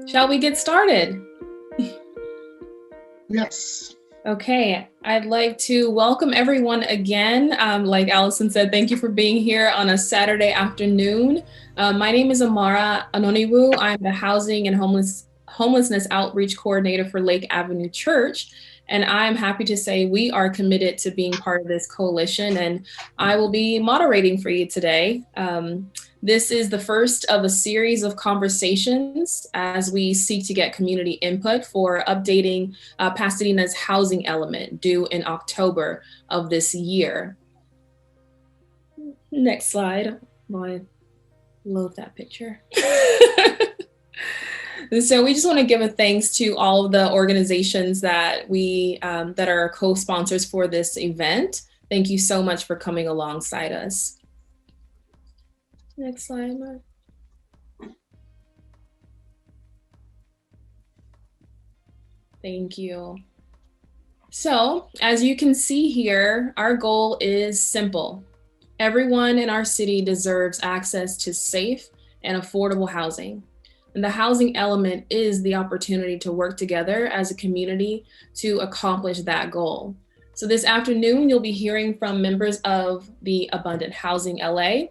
Shall we get started? Yes. Okay, I'd like to welcome everyone again. Like Allison said, thank you for being here on a Saturday afternoon. My name is Amara Anoniwu. I'm the Housing and Homelessness Outreach Coordinator for Lake Avenue Church. And I'm happy to say we are committed to being part of this coalition, and I will be moderating for you today. This is the first of a series of conversations as we seek to get community input for updating Pasadena's housing element due in October of this year. Next slide. I love that picture. And so we just want to give a thanks to all of the organizations that that are co-sponsors for this event. Thank you so much for coming alongside us. Next slide. Thank you. So, as you can see here, our goal is simple. Everyone in our city deserves access to safe and affordable housing. And the housing element is the opportunity to work together as a community to accomplish that goal. So this afternoon, you'll be hearing from members of the Abundant Housing LA,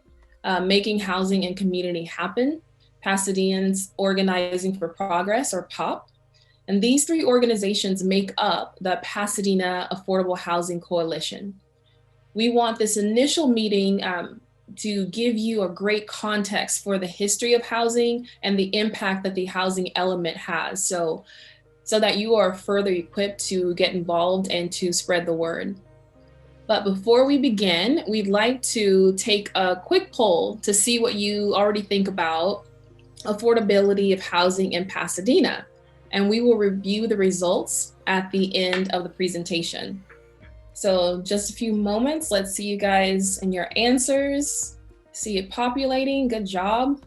Making Housing and Community Happen, Pasadena's Organizing for Progress, or POP. And these three organizations make up the Pasadena Affordable Housing Coalition. We want this initial meeting to give you a great context for the history of housing and the impact that the housing element has, so that you are further equipped to get involved and to spread the word. But before we begin, we'd like to take a quick poll to see what you already think about affordability of housing in Pasadena. And we will review the results at the end of the presentation. So just a few moments, let's see you guys and your answers. See it populating, good job.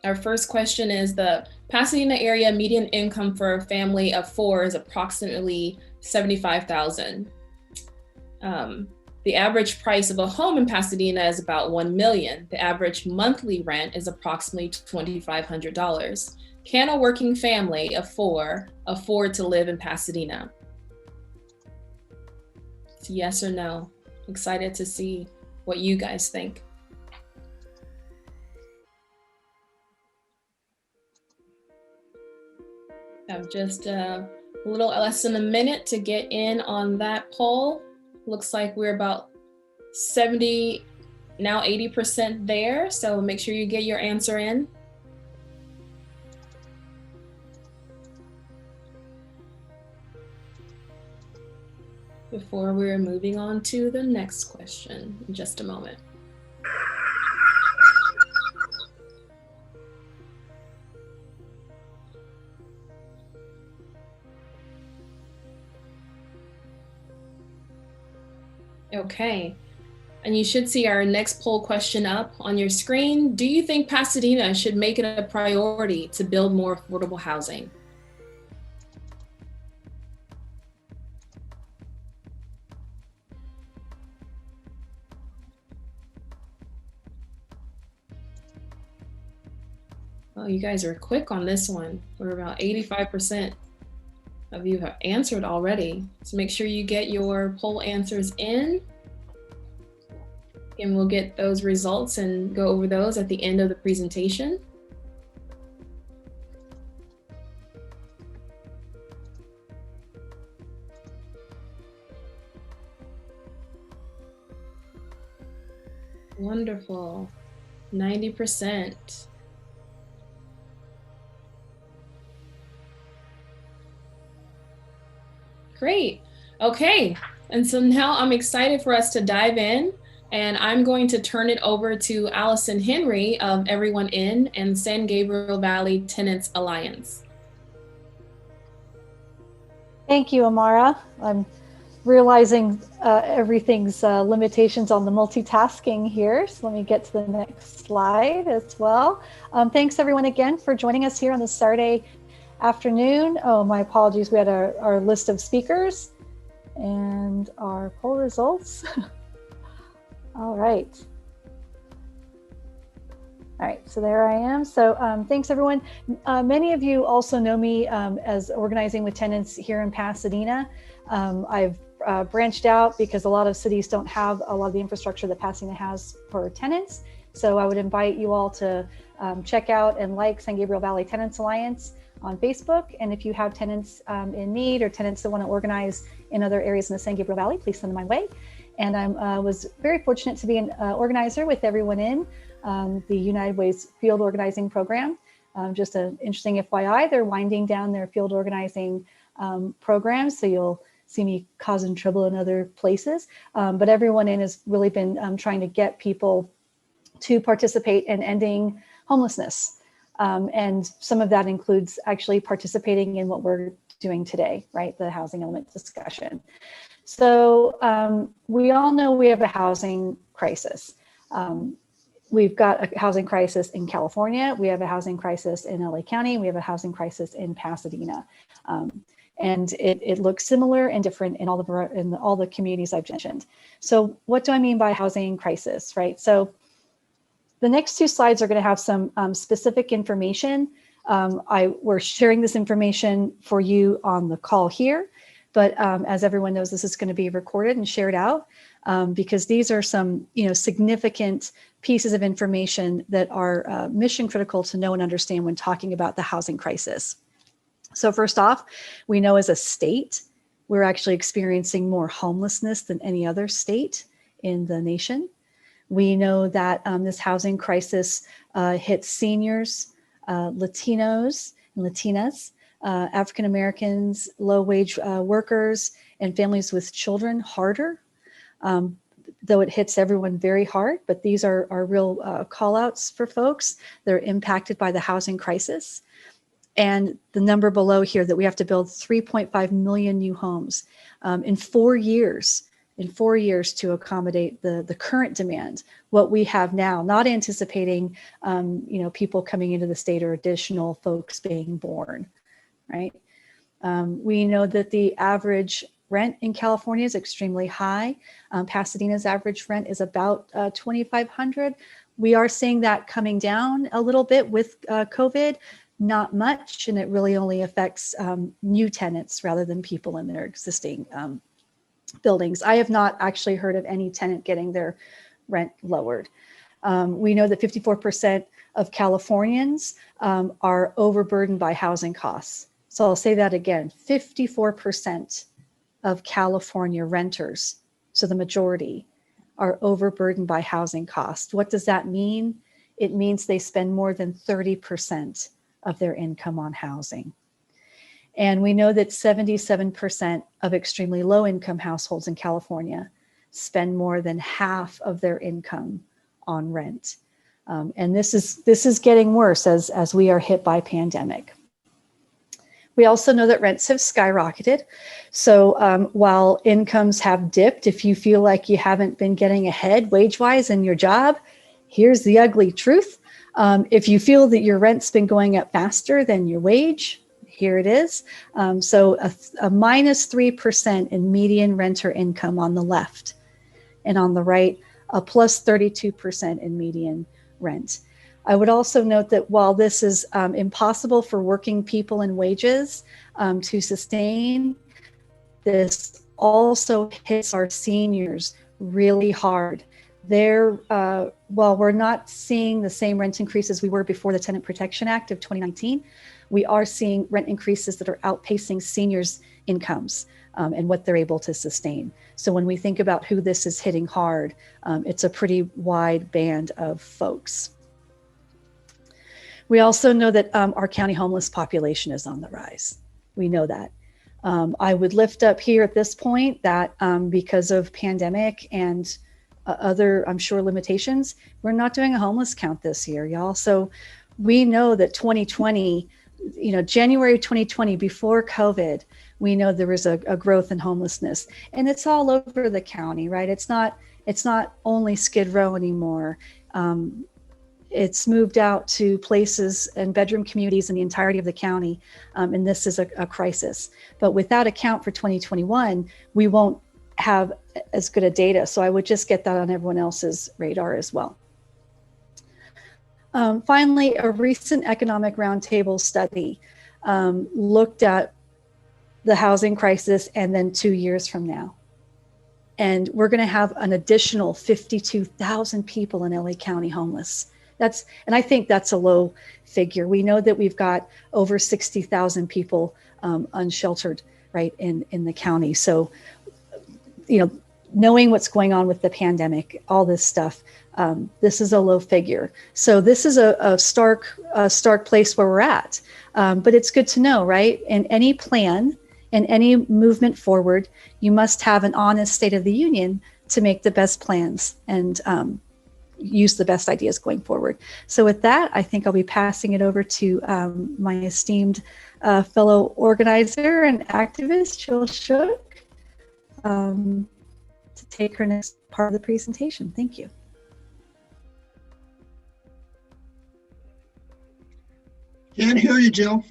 Our first question is the Pasadena area median income for a family of 4 is approximately $75,000. The average price of a home in Pasadena is about $1 million. The average monthly rent is approximately $2,500. Can a working family of 4 afford to live in Pasadena? It's yes or no. Excited to see what you guys think. I have just a little less than a minute to get in on that poll. Looks like we're about 70, now 80% there. So make sure you get your answer in. Before we're moving on to the next question in just a moment. Okay, and you should see our next poll question up on your screen. Do you think Pasadena should make it a priority to build more affordable housing? Well, you guys are quick on this one. We're about 85% of you have answered already. So make sure you get your poll answers in. And we'll get those results and go over those at the end of the presentation. Wonderful, 90%. Great, okay. And so now I'm excited for us to dive in, and I'm going to turn it over to Allison Henry of Everyone In and San Gabriel Valley Tenants Alliance. Thank you, Amara. I'm realizing everything's limitations on the multitasking here. So let me get to the next slide as well. Thanks everyone again for joining us here on this Saturday afternoon. Oh, my apologies. We had our list of speakers and our poll results. All right. All right, so there I am. So thanks everyone. Many of you also know me as organizing with tenants here in Pasadena. I've branched out because a lot of cities don't have a lot of the infrastructure that Pasadena has for tenants. So I would invite you all to check out and like San Gabriel Valley Tenants Alliance on Facebook. And if you have tenants in need or tenants that want to organize in other areas in the San Gabriel Valley, please send them my way. And I was very fortunate to be an organizer with everyone in the United Way's field organizing program. Just an interesting FYI, they're winding down their field organizing programs, so you'll see me causing trouble in other places. But everyone in has really been trying to get people to participate in ending homelessness. And some of that includes actually participating in what we're doing today, right? The housing element discussion. So we all know we have a housing crisis. We've got a housing crisis in California. We have a housing crisis in LA County. We have a housing crisis in Pasadena. And it looks similar and different in all the communities I've mentioned. So what do I mean by housing crisis, right? So the next two slides are going to have some specific information. We're sharing this information for you on the call here, but as everyone knows, this is going to be recorded and shared out because these are some significant pieces of information that are mission critical to know and understand when talking about the housing crisis. So first off, we know as a state, we're actually experiencing more homelessness than any other state in the nation. We know that this housing crisis hits seniors, Latinos and Latinas, African Americans, low-wage workers, and families with children harder, though it hits everyone very hard. But these are real call-outs for folks that are impacted by the housing crisis. And the number below here that we have to build 3.5 million new homes in 4 years. In 4 years to accommodate the current demand, what we have now, not anticipating, people coming into the state or additional folks being born, right? We know that the average rent in California is extremely high. Pasadena's average rent is about $2,500. We are seeing that coming down a little bit with COVID, not much, and it really only affects new tenants rather than people in their existing buildings. I have not actually heard of any tenant getting their rent lowered. We know that 54% of Californians are overburdened by housing costs. So I'll say that again, 54% of California renters, so the majority, are overburdened by housing costs. What does that mean? It means they spend more than 30% of their income on housing. And we know that 77% of extremely low income households in California spend more than half of their income on rent. And this is getting worse as we are hit by pandemic. We also know that rents have skyrocketed. So while incomes have dipped, if you feel like you haven't been getting ahead wage-wise in your job, here's the ugly truth. If you feel that your rent's been going up faster than your wage, here it is. So a minus 3% in median renter income on the left, and on the right, a plus 32% in median rent. I would also note that while this is impossible for working people and wages to sustain, this also hits our seniors really hard. While we're not seeing the same rent increases we were before the Tenant Protection Act of 2019, we are seeing rent increases that are outpacing seniors' incomes and what they're able to sustain. So when we think about who this is hitting hard, it's a pretty wide band of folks. We also know that our county homeless population is on the rise. We know that. I would lift up here at this point that because of pandemic and other, I'm sure, limitations, we're not doing a homeless count this year, y'all. So we know that 2020, January 2020, before COVID, we know there was a growth in homelessness, and it's all over the county, right? It's not only Skid Row anymore. It's moved out to places and bedroom communities in the entirety of the county, and this is a crisis. But without a count for 2021, we won't have as good a data. So I would just get that on everyone else's radar as well. Finally, a recent economic roundtable study looked at the housing crisis and then 2 years from now. And we're going to have an additional 52,000 people in LA County homeless. And I think that's a low figure. We know that we've got over 60,000 people unsheltered, right, in the county. So, knowing what's going on with the pandemic, all this stuff, this is a low figure. So this is a stark place where we're at. But it's good to know, right? In any plan, in any movement forward, you must have an honest State of the Union to make the best plans and use the best ideas going forward. So with that, I think I'll be passing it over to my esteemed fellow organizer and activist, Jill Shook, to take her next part of the presentation. Thank you. Can't hear you, Jill.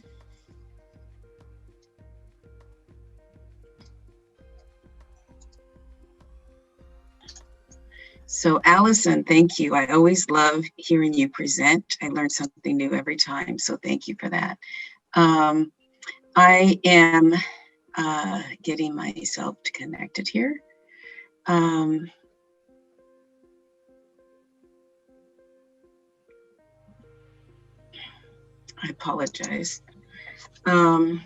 So Allison, thank you. I always love hearing you present. I learn something new every time, so thank you for that. I am getting myself connected here. I apologize. There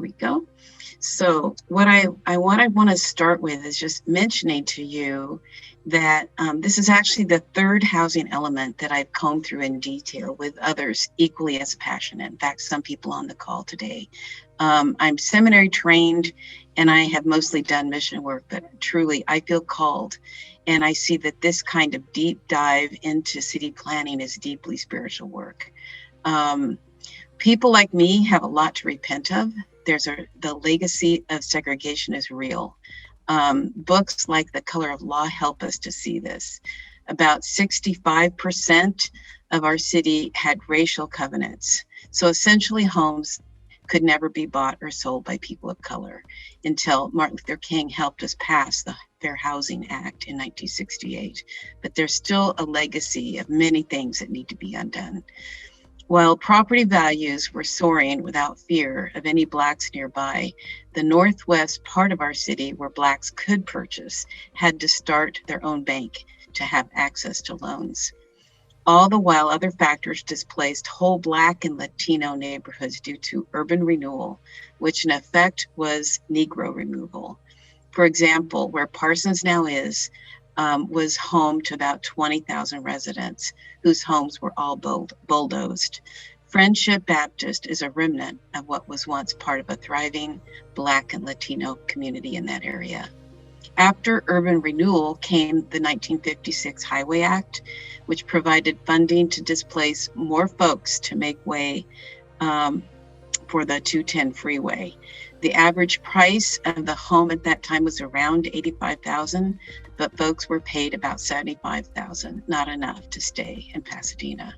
we go. So what I want to start with is just mentioning to you that this is actually the third housing element that I've combed through in detail with others equally as passionate. In fact, some people on the call today. I'm seminary trained and I have mostly done mission work, but truly I feel called. And I see that this kind of deep dive into city planning is deeply spiritual work. People like me have a lot to repent of. The legacy of segregation is real. Books like The Color of Law help us to see this. About 65% of our city had racial covenants. So essentially homes could never be bought or sold by people of color until Martin Luther King helped us pass the Fair Housing Act in 1968. But there's still a legacy of many things that need to be undone. While property values were soaring without fear of any Blacks nearby, the northwest part of our city where Blacks could purchase had to start their own bank to have access to loans. All the while other factors displaced whole Black and Latino neighborhoods due to urban renewal, which in effect was Negro removal. For example, where Parsons now is, was home to about 20,000 residents whose homes were all bulldozed. Friendship Baptist is a remnant of what was once part of a thriving Black and Latino community in that area. After urban renewal came the 1956 Highway Act, which provided funding to displace more folks to make way for the 210 freeway. The average price of the home at that time was around $85,000, but folks were paid about $75,000, not enough to stay in Pasadena.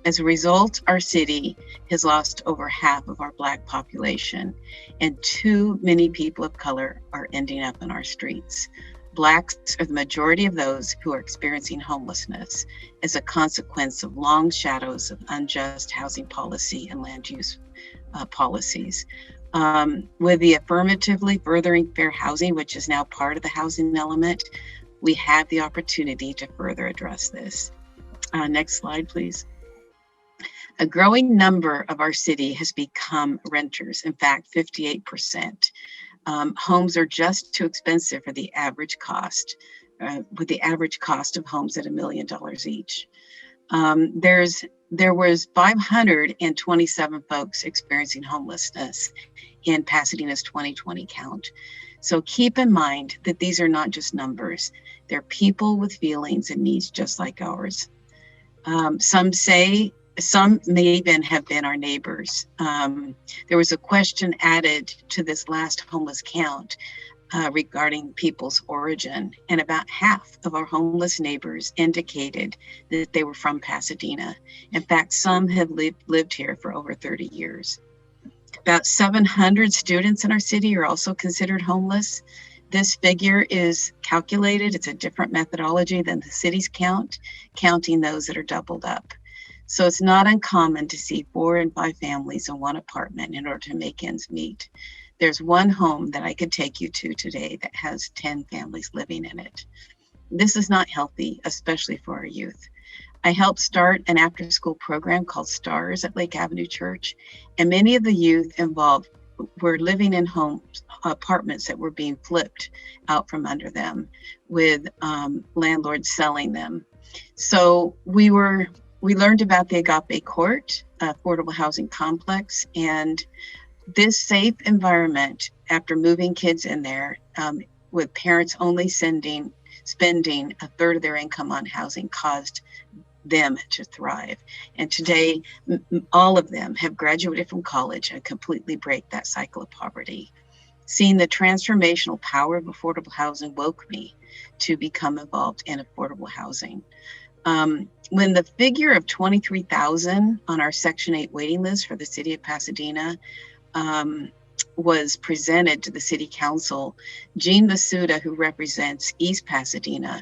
As a result, our city has lost over half of our Black population, and too many people of color are ending up in our streets. Blacks are the majority of those who are experiencing homelessness as a consequence of long shadows of unjust housing policy and land use policies. With the affirmatively furthering fair housing, which is now part of the housing element, we have the opportunity to further address this. Next slide, please. A growing number of our city has become renters. In fact, 58%. Homes are just too expensive for the average cost, with the average cost of homes at $1 million each. There was 527 folks experiencing homelessness in Pasadena's 2020 count. So keep in mind that these are not just numbers. They're people with feelings and needs just like ours. Some may even have been our neighbors. There was a question added to this last homeless count regarding people's origin, and about half of our homeless neighbors indicated that they were from Pasadena. In fact, some have lived here for over 30 years. About 700 students in our city are also considered homeless. This figure is calculated. It's a different methodology than the city's counting those that are doubled up. So it's not uncommon to see 4 and 5 families in one apartment in order to make ends meet. There's one home that I could take you to today that has 10 families living in it. This is not healthy, especially for our youth. I helped start an after-school program called STARS at Lake Avenue Church, and many of the youth involved were living in apartments that were being flipped out from under them, with landlords selling them. So we learned about the Agape Court affordable housing complex, and this safe environment, after moving kids in there, with parents only spending 1/3 of their income on housing, caused them to thrive. And today, all of them have graduated from college and completely break that cycle of poverty. Seeing the transformational power of affordable housing woke me to become involved in affordable housing. When the figure of 23,000 on our Section 8 waiting list for the city of Pasadena was presented to the city council, Jean Masuda, who represents East Pasadena,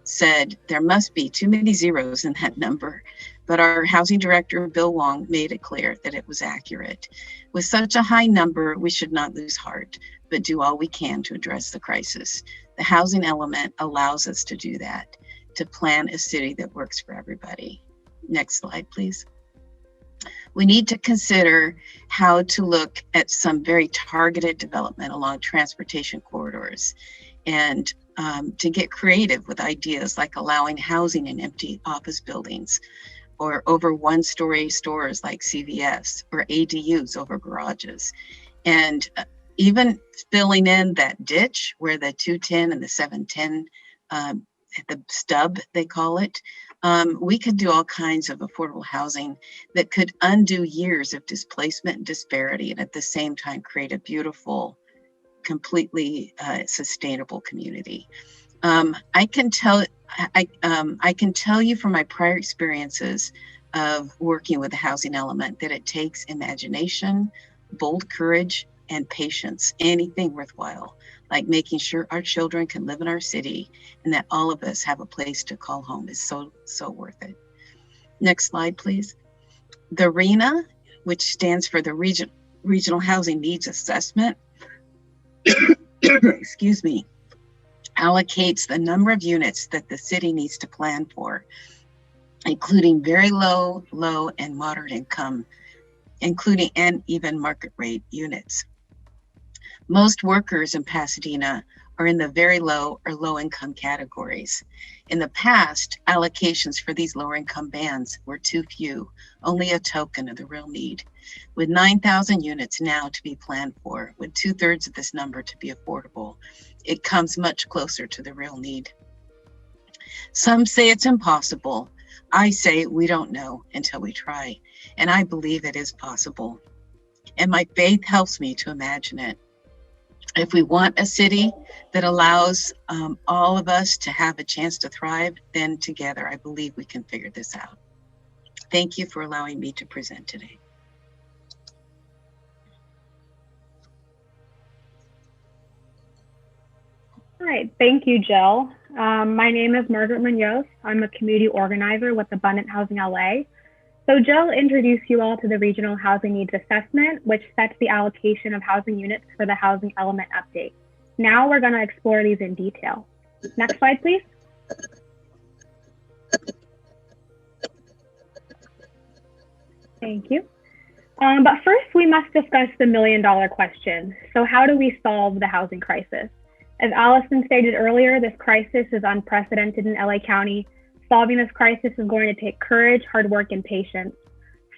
said there must be too many zeros in that number. But our housing director, Bill Wong, made it clear that it was accurate. With such a high number, we should not lose heart, but do all we can to address the crisis. The housing element allows us to do that, to plan a city that works for everybody. Next slide, please. We need to consider how to look at some very targeted development along transportation corridors, and to get creative with ideas like allowing housing in empty office buildings, or over 1-story stores like CVS, or ADUs over garages. And even filling in that ditch where the 210 and the 710, the stub, they call it, we could do all kinds of affordable housing that could undo years of displacement and disparity, and at the same time create a beautiful, completely sustainable community. I can tell you from my prior experiences of working with the housing element that it takes imagination, bold courage, and patience, anything worthwhile, like making sure our children can live in our city and that all of us have a place to call home, is so worth it. Next slide, please. The RHNA, which stands for the Regional Housing Needs Assessment, excuse me, allocates the number of units that the city needs to plan for, including very low, and moderate income, including and even market rate units. Most workers in Pasadena are in the very low or low income categories. In the past, allocations for these lower income bands were too few, only a token of the real need. With 9,000 units now to be planned for, with 2/3 of this number to be affordable, it comes much closer to the real need. Some say it's impossible. I say we don't know until we try, and I believe it is possible. And my faith helps me to imagine it. If we want a city that allows all of us to have a chance to thrive, then together I believe we can figure this out. Thank you for allowing me to present today. All right, thank you, Jill. My name is Margaret Munoz. I'm a community organizer with Abundant Housing LA. So Jill introduced you all to the Regional Housing Needs Assessment, which sets the allocation of housing units for the housing element update. Now we're going to explore these in detail. Next slide, please. Thank you. But first, we must discuss the million-dollar question. So how do we solve the housing crisis? As Allison stated earlier, this crisis is unprecedented in LA County. Solving this crisis is going to take courage, hard work, and patience.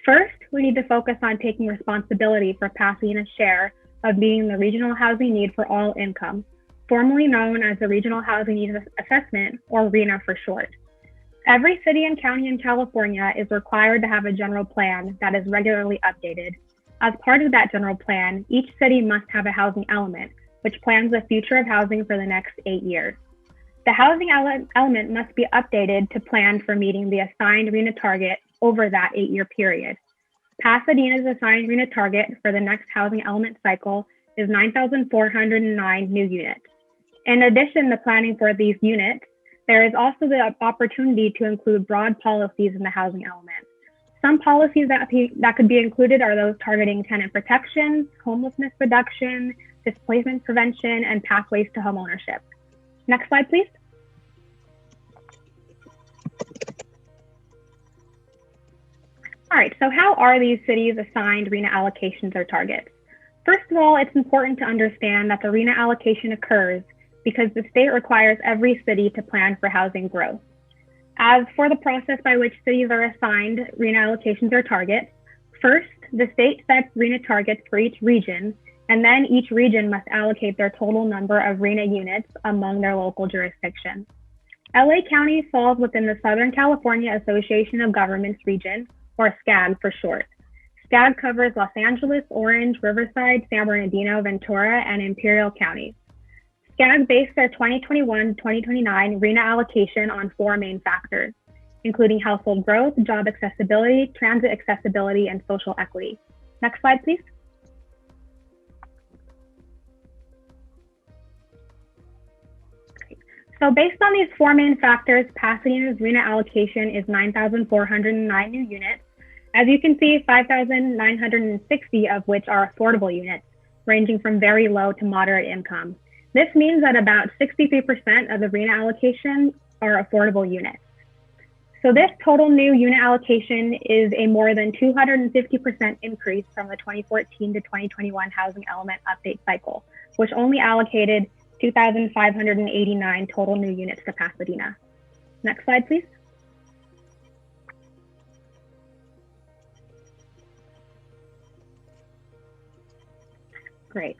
First, we need to focus on taking responsibility for Pasadena's share of meeting the regional housing need for all income, formerly known as the Regional Housing Needs Assessment, or RHNA for short. Every city and county in California is required to have a general plan that is regularly updated. As part of that general plan, each city must have a housing element, which plans the future of housing for the next 8 years. The housing element must be updated to plan for meeting the assigned RHNA target over that 8-year period. Pasadena's assigned RHNA target for the next housing element cycle is 9,409 new units. In addition to planning for these units, there is also the opportunity to include broad policies in the housing element. Some policies that could be included are those targeting tenant protection, homelessness reduction, displacement prevention, and pathways to homeownership. Next slide, please. All right, so how are these cities assigned RHNA allocations or targets? First of all, it's important to understand that the RHNA allocation occurs because the state requires every city to plan for housing growth. As for the process by which cities are assigned RHNA allocations or targets, first, the state sets RHNA targets for each region, and then each region must allocate their total number of RHNA units among their local jurisdiction. LA County falls within the Southern California Association of Governments region, or SCAG for short. SCAG covers Los Angeles, Orange, Riverside, San Bernardino, Ventura, and Imperial counties. SCAG based their 2021-2029 RHNA allocation on 4 main factors, including household growth, job accessibility, transit accessibility, and social equity. Next slide, please. So based on these 4 main factors, Pasadena's RHNA allocation is 9,409 new units. As you can see, 5,960 of which are affordable units, ranging from very low to moderate income. This means that about 63% of the RHNA allocation are affordable units. So this total new unit allocation is a more than 250% increase from the 2014 to 2021 housing element update cycle, which only allocated 2,589 total new units to Pasadena. Next slide, please. Great.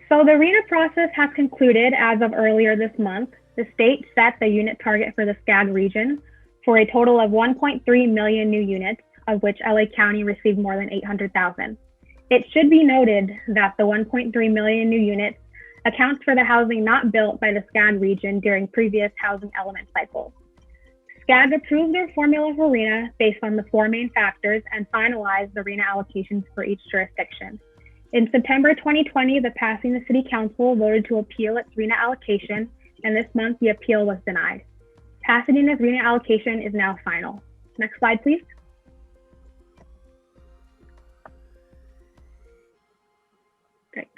So the RHNA process has concluded as of earlier this month. The state set the unit target for the SCAG region for a total of 1.3 million new units, of which LA County received more than 800,000. It should be noted that the 1.3 million new units accounts for the housing not built by the SCAG region during previous housing element cycles. SCAG approved their formula for RHNA based on the 4 main factors and finalized the RHNA allocations for each jurisdiction. In September 2020, the Pasadena City Council voted to appeal its RHNA allocation, and this month the appeal was denied. Pasadena's RHNA allocation is now final. Next slide, please. Great.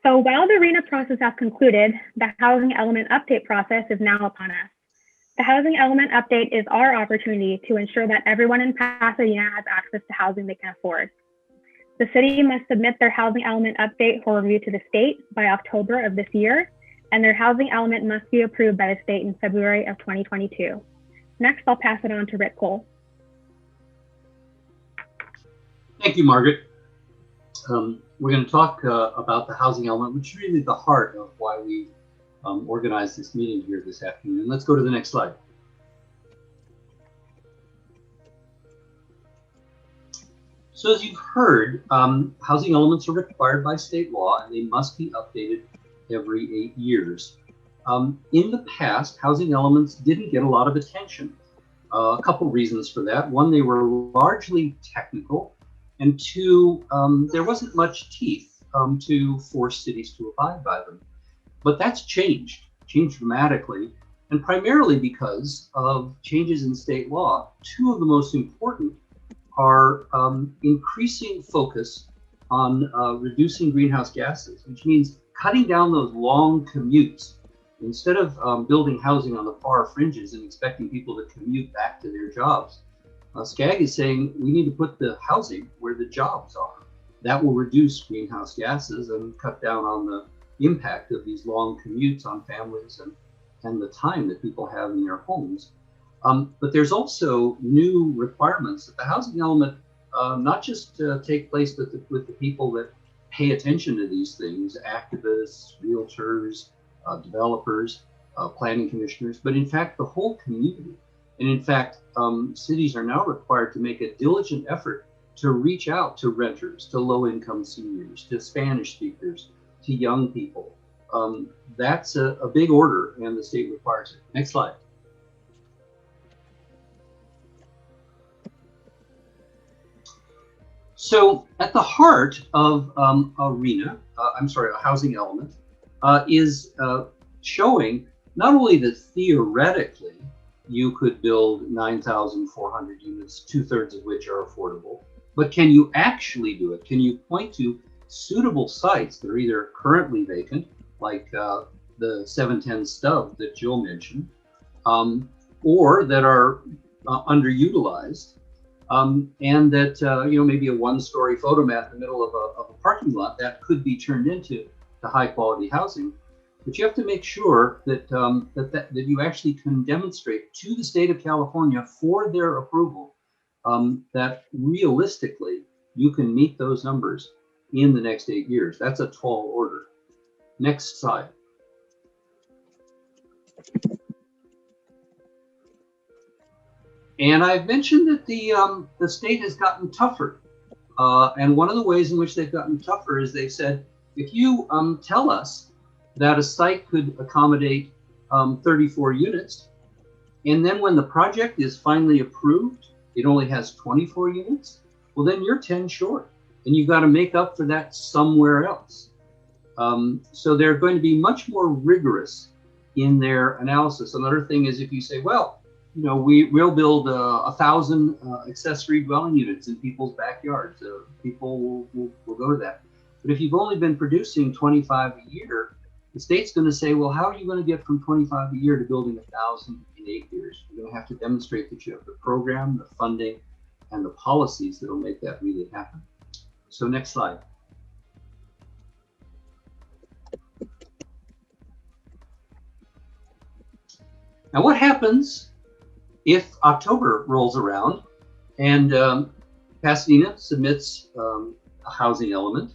So while the RHNA process has concluded, the housing element update process is now upon us. The housing element update is our opportunity to ensure that everyone in Pasadena has access to housing they can afford. The city must submit their housing element update for review to the state by October of this year, and their housing element must be approved by the state in February of 2022. Next, I'll pass it on to Rick Cole. Thank you, Margaret. We're going to talk about the housing element, which is really the heart of why we organized this meeting here this afternoon. Let's go to the next slide. So as you've heard, housing elements are required by state law and they must be updated every 8 years. In the past, housing elements didn't get a lot of attention. A couple reasons for that. One, they were largely technical, and 2, there wasn't much teeth to force cities to abide by them. But that's changed dramatically, and primarily because of changes in state law. 2 of the most important are increasing focus on reducing greenhouse gases, which means cutting down those long commutes. Instead of building housing on the far fringes and expecting people to commute back to their jobs, SCAG is saying we need to put the housing where the jobs are. That will reduce greenhouse gases and cut down on the impact of these long commutes on families and the time that people have in their homes. But there's also new requirements that the housing element not just take place with the people that pay attention to these things, activists, realtors, developers, planning commissioners, but in fact the whole community. And in fact, cities are now required to make a diligent effort to reach out to renters, to low-income seniors, to Spanish speakers, to young people. That's a big order, and the state requires it. Next slide. So at the heart of a housing element, is showing not only that theoretically you could build 9,400 units, 2/3 of which are affordable, but can you actually do it? Can you point to suitable sites that are either currently vacant, like the 710 stub that Jill mentioned, or that are underutilized, and that maybe a one-story photomat in the middle of a parking lot that could be turned into high-quality housing. But you have to make sure that that you actually can demonstrate to the state of California for their approval that realistically you can meet those numbers in the next 8 years. That's a tall order. Next slide. And I've mentioned that the state has gotten tougher. And one of the ways in which they've gotten tougher is they've said, if you tell us that a site could accommodate 34 units, and then when the project is finally approved, it only has 24 units, well, then you're 10 short, and you've got to make up for that somewhere else. So they're going to be much more rigorous in their analysis. Another thing is if you say, well, we'll build 1,000 accessory dwelling units in people's backyards, people will go to that. But if you've only been producing 25 a year, the state's going to say, well, how are you going to get from 25 a year to building 1,000 in 8 years? You're going to have to demonstrate that you have the program, the funding, and the policies that will make that really happen. So next slide. Now, what happens if October rolls around and Pasadena submits a housing element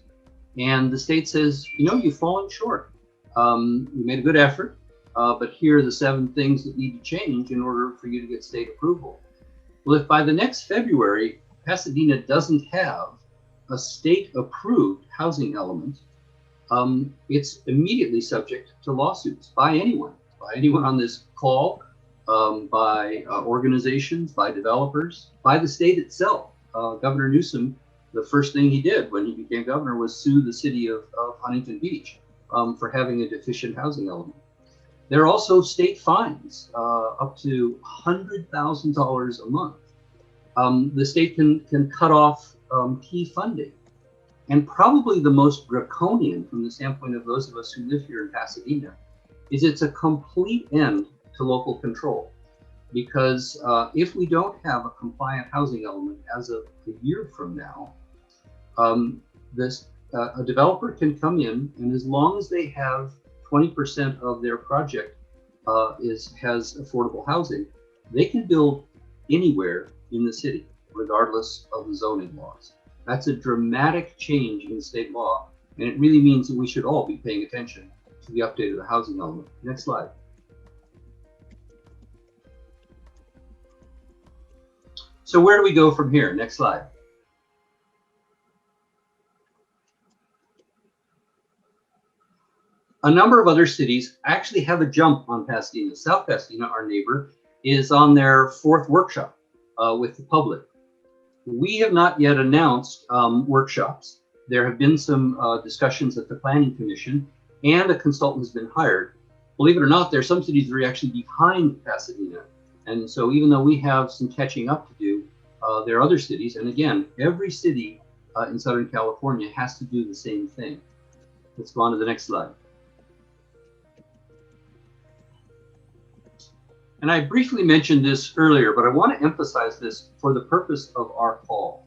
and the state says, you've fallen short. You made a good effort, but here are the 7 things that need to change in order for you to get state approval. Well, if by the next February, Pasadena doesn't have a state-approved housing element, it's immediately subject to lawsuits by anyone on this call, by organizations, by developers, by the state itself. Governor Newsom, the first thing he did when he became governor was sue the city of Huntington Beach for having a deficient housing element. There are also state fines up to $100,000 a month. The state can cut off key funding. And probably the most draconian from the standpoint of those of us who live here in Pasadena is it's a complete end to local control. Because if we don't have a compliant housing element as of a year from now, a developer can come in, and as long as they have 20% of their project has affordable housing, they can build anywhere in the city, regardless of the zoning laws. That's a dramatic change in state law, and it really means that we should all be paying attention to the update of the housing element. Next slide. So where do we go from here? Next slide. A number of other cities actually have a jump on Pasadena. South Pasadena, our neighbor, is on their 4th workshop with the public. We have not yet announced workshops. There have been some discussions at the Planning Commission, and a consultant has been hired. Believe it or not, there are some cities that are actually behind Pasadena. And so even though we have some catching up to do, there are other cities. And again, every city in Southern California has to do the same thing. Let's go on to the next slide. And I briefly mentioned this earlier, but I want to emphasize this for the purpose of our call.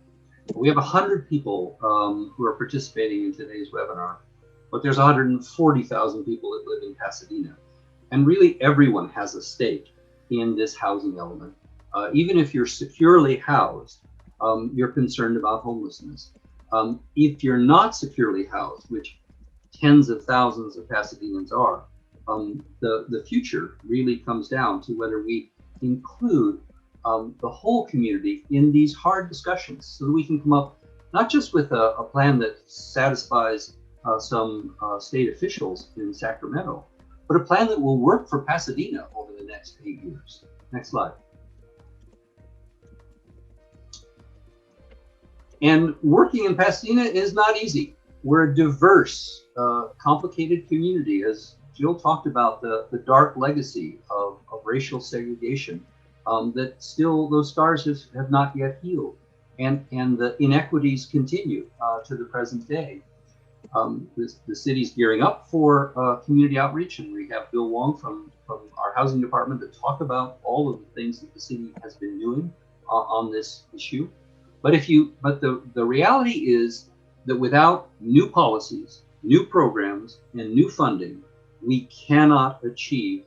We have 100 people who are participating in today's webinar, but there's 140,000 people that live in Pasadena. And really everyone has a stake in this housing element. Even if you're securely housed, you're concerned about homelessness. If you're not securely housed, which tens of thousands of Pasadenans are, the future really comes down to whether we include the whole community in these hard discussions so that we can come up not just with a plan that satisfies some state officials in Sacramento, but a plan that will work for Pasadena over the next 8 years. Next slide. And working in Pasadena is not easy. We're a diverse, complicated community, as Jill talked about the dark legacy of racial segregation, that still those scars have not yet healed, and the inequities continue to the present day. The city's gearing up for community outreach, and we have Bill Wong from our housing department to talk about all of the things that the city has been doing on this issue. But the reality is that without new policies, new programs, and new funding, we cannot achieve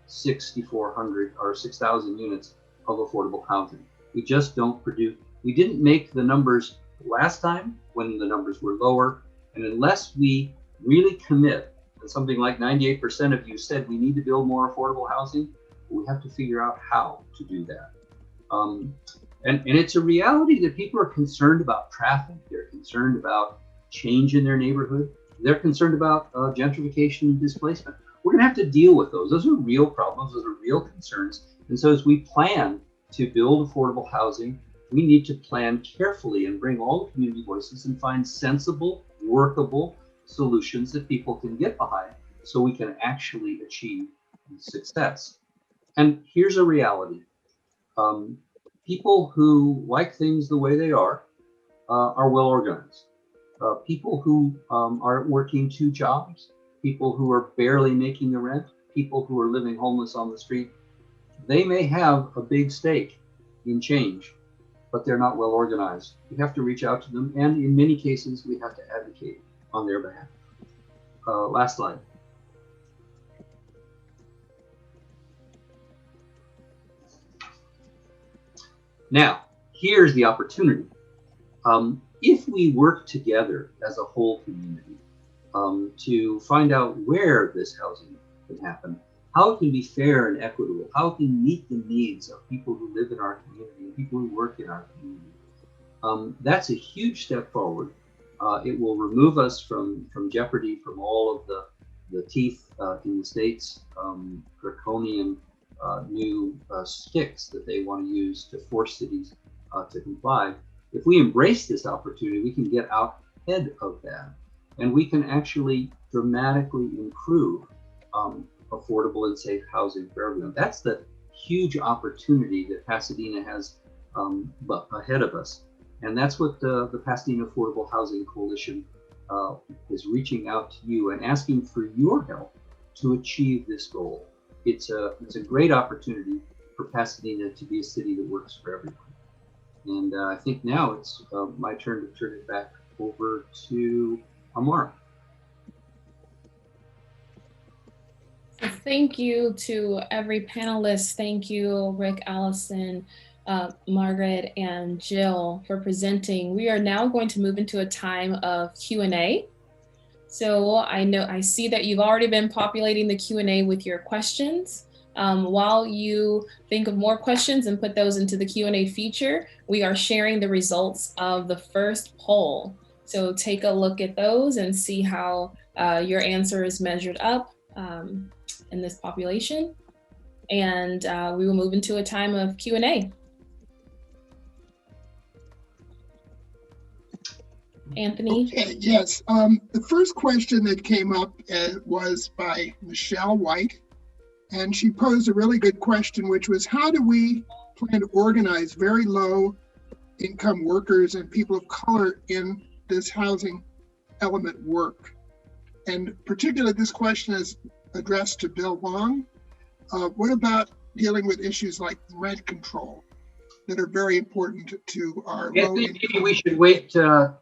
6,400 or 6,000 units of affordable housing. We just don't produce. We didn't make the numbers last time when the numbers were lower. And unless we really commit, and something like 98% of you said we need to build more affordable housing, we have to figure out how to do that. And it's a reality that people are concerned about traffic. They're concerned about change in their neighborhood. They're concerned about gentrification and displacement. We're gonna have to deal with those. Those are real problems. Those are real concerns. And so as we plan to build affordable housing, we need to plan carefully and bring all the community voices and find sensible, workable solutions that people can get behind so we can actually achieve success. And here's a reality. People who like things the way they are well organized. People who are working 2 jobs, people who are barely making the rent, people who are living homeless on the street, they may have a big stake in change, but they're not well organized. We have to reach out to them, and in many cases, we have to advocate on their behalf. Last slide. Now, here's the opportunity. If we work together as a whole community to find out where this housing can happen, how it can be fair and equitable, how it can meet the needs of people who live in our community and people who work in our community, that's a huge step forward. It will remove us from jeopardy from all of the teeth in the state's draconian new sticks that they want to use to force cities to comply. If we embrace this opportunity, we can get out ahead of that, and we can actually dramatically improve affordable and safe housing for everyone. That's the huge opportunity that Pasadena has ahead of us. And that's what the Pasadena Affordable Housing Coalition is reaching out to you and asking for your help to achieve this goal. It's a great opportunity for Pasadena to be a city that works for everyone. And I think now it's my turn to turn it back over to Amara. Thank you to every panelist. Thank you, Rick, Allison, Margaret, and Jill for presenting. We are now going to move into a time of Q&A. So I see that you've already been populating the Q&A with your questions. While you think of more questions and put those into the Q&A feature, we are sharing the results of the first poll. So take a look at those and see how your answer is measured up in this population. And we will move into a time of Q&A. Anthony? Okay, yes. The first question that came up was by Michelle White. And she posed a really good question, which was, how do we plan to organize very low income workers and people of color in this housing element work? And particularly this question is addressed to Bill Wong. What about dealing with issues like rent control that are very important to our low income? Maybe we should wait to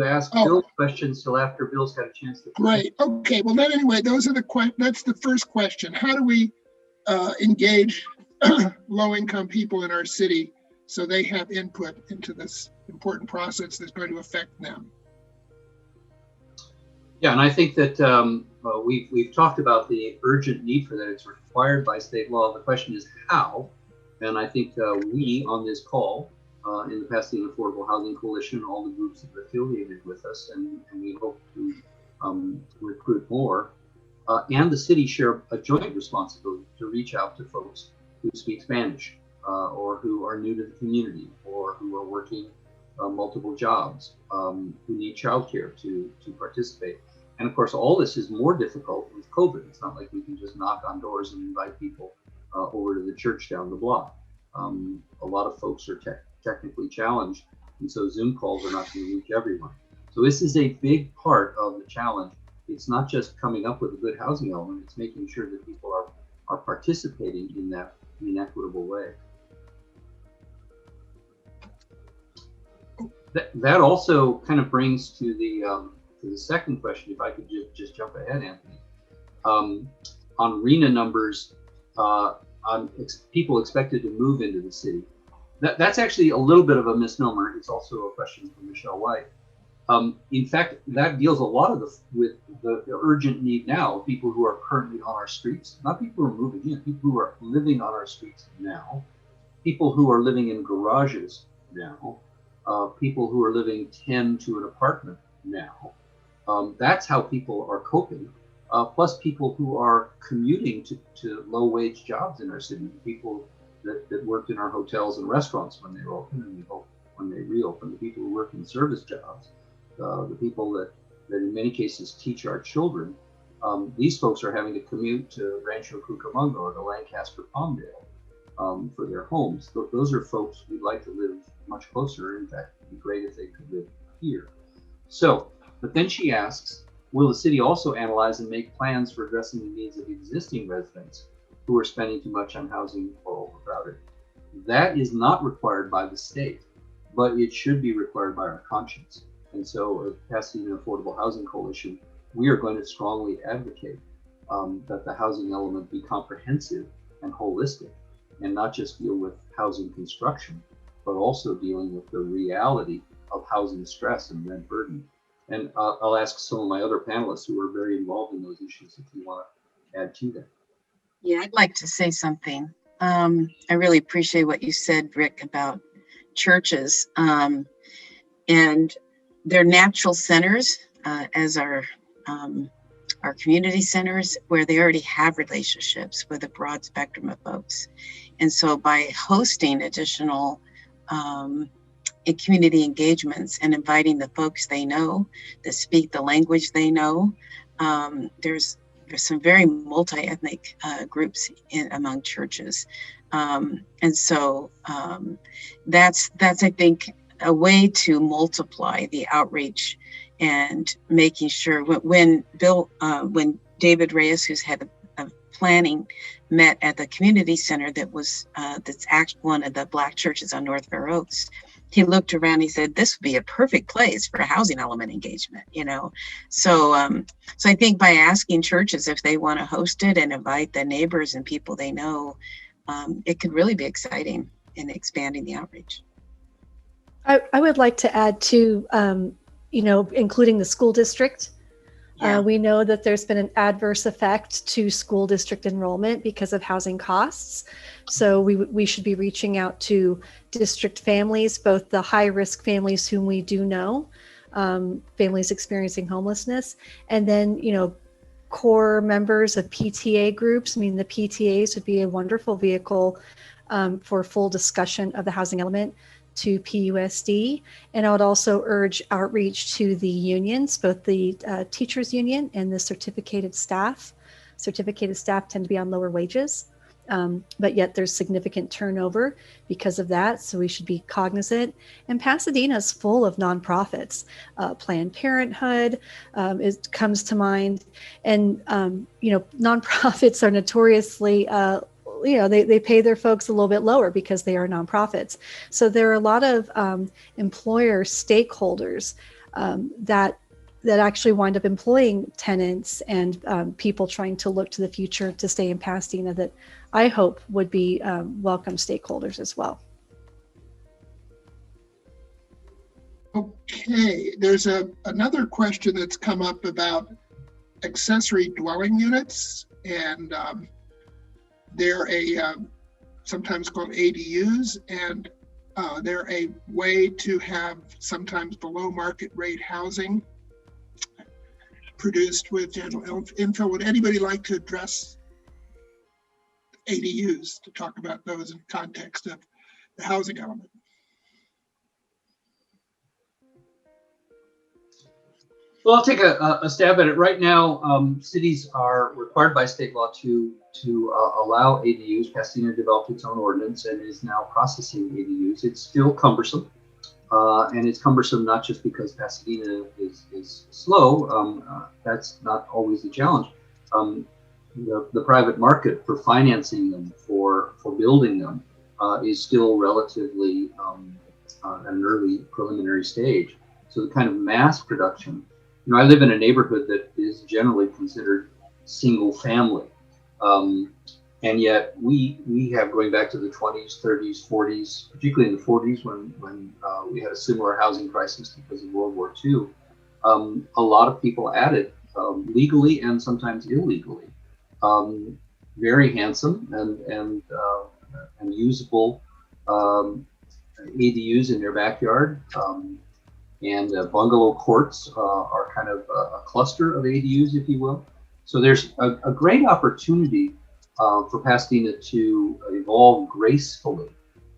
ask Bill questions till after Bill's had a chance to. Right. Okay. Well, then anyway, those are that's the first question. How do we engage low-income people in our city so they have input into this important process that's going to affect them? Yeah, and I think that we've talked about the urgent need for that. It's required by state law. The question is how, and I think we on this call in the Pasadena Affordable Housing Coalition, all the groups that are affiliated with us, and we hope to recruit more, and the city share a joint responsibility to reach out to folks who speak Spanish or who are new to the community or who are working multiple jobs, who need childcare to participate. And of course, all this is more difficult with COVID. It's not like we can just knock on doors and invite people over to the church down the block. A lot of folks are technically challenged, and so Zoom calls are not going to reach everyone. So this is a big part of the challenge. It's not just coming up with a good housing element, it's making sure that people are participating in that in an equitable way. That also kind of brings to the second question, if I could just jump ahead, Anthony. On RENA numbers, on people expected to move into the city. That's actually a little bit of a misnomer. It's also a question from Michelle White. In fact, that deals a lot with the urgent need now, people who are currently on our streets, not people who are moving in, people who are living on our streets now, people who are living in garages now, people who are living 10 to an apartment now. That's how people are coping. Plus people who are commuting to low-wage jobs in our city, people that worked in our hotels and restaurants when they were open, and we hope when they reopen, the people who work in service jobs, the people that in many cases teach our children. These folks are having to commute to Rancho Cucamonga or to Lancaster Palmdale for their homes. Those are folks who'd like to live much closer. In fact, it'd be great if they could live here. So, but then she asks, will the city also analyze and make plans for addressing the needs of existing residents who are spending too much on housing or overcrowded? That is not required by the state, but it should be required by our conscience. And so as Pasadena Affordable Housing Coalition, we are going to strongly advocate that the housing element be comprehensive and holistic, and not just deal with housing construction, but also dealing with the reality of housing stress and rent burden. And I'll ask some of my other panelists who are very involved in those issues if you want to add to that. Yeah, I'd like to say something. I really appreciate what you said, Rick, about churches. And they're natural centers, as our community centers, where they already have relationships with a broad spectrum of folks. And so by hosting additional community engagements and inviting the folks they know that speak the language they know, there's some very multi-ethnic groups among churches. And so that's I think a way to multiply the outreach and making sure when David Reyes, who's head of planning, met at the community center that's one of the Black churches on North Fair Oaks, he looked around, he said, this would be a perfect place for a housing element engagement, So I think by asking churches if they want to host it and invite the neighbors and people they know, it could really be exciting in expanding the outreach. I would like to add to, including the school district. Yeah. We know that there's been an adverse effect to school district enrollment because of housing costs. So we should be reaching out to district families, both the high-risk families whom we do know, families experiencing homelessness, and then, core members of PTA groups. I mean, the PTAs would be a wonderful vehicle for full discussion of the housing element to PUSD. And I would also urge outreach to the unions, both the teachers union and the certificated staff. Certificated staff tend to be on lower wages, but yet there's significant turnover because of that. So we should be cognizant. And Pasadena is full of nonprofits. Planned Parenthood comes to mind. And, nonprofits are notoriously they pay their folks a little bit lower because they are nonprofits. So there are a lot of employer stakeholders that actually wind up employing tenants and people trying to look to the future to stay in Pasadena that I hope would be welcome stakeholders as well. Okay, there's another question that's come up about accessory dwelling units, and they're sometimes called ADUs, and they're a way to have sometimes below market rate housing produced with general infill. Would anybody like to address ADUs, to talk about those in context of the housing element? Well, I'll take a stab at it. Right now, cities are required by state law to allow ADUs. Pasadena developed its own ordinance and is now processing ADUs. It's still cumbersome, and it's cumbersome not just because Pasadena is slow. That's not always the challenge. The private market for financing them, for building them, is still relatively at an early preliminary stage. So the kind of mass production. I live in a neighborhood that is generally considered single family. And yet we have, going back to the 20s, 30s, 40s, particularly in the 40s when we had a similar housing crisis because of World War II, a lot of people added, legally and sometimes illegally, very handsome and usable ADUs in their backyard. And bungalow courts are kind of a cluster of ADUs, if you will. So there's a great opportunity for Pasadena to evolve gracefully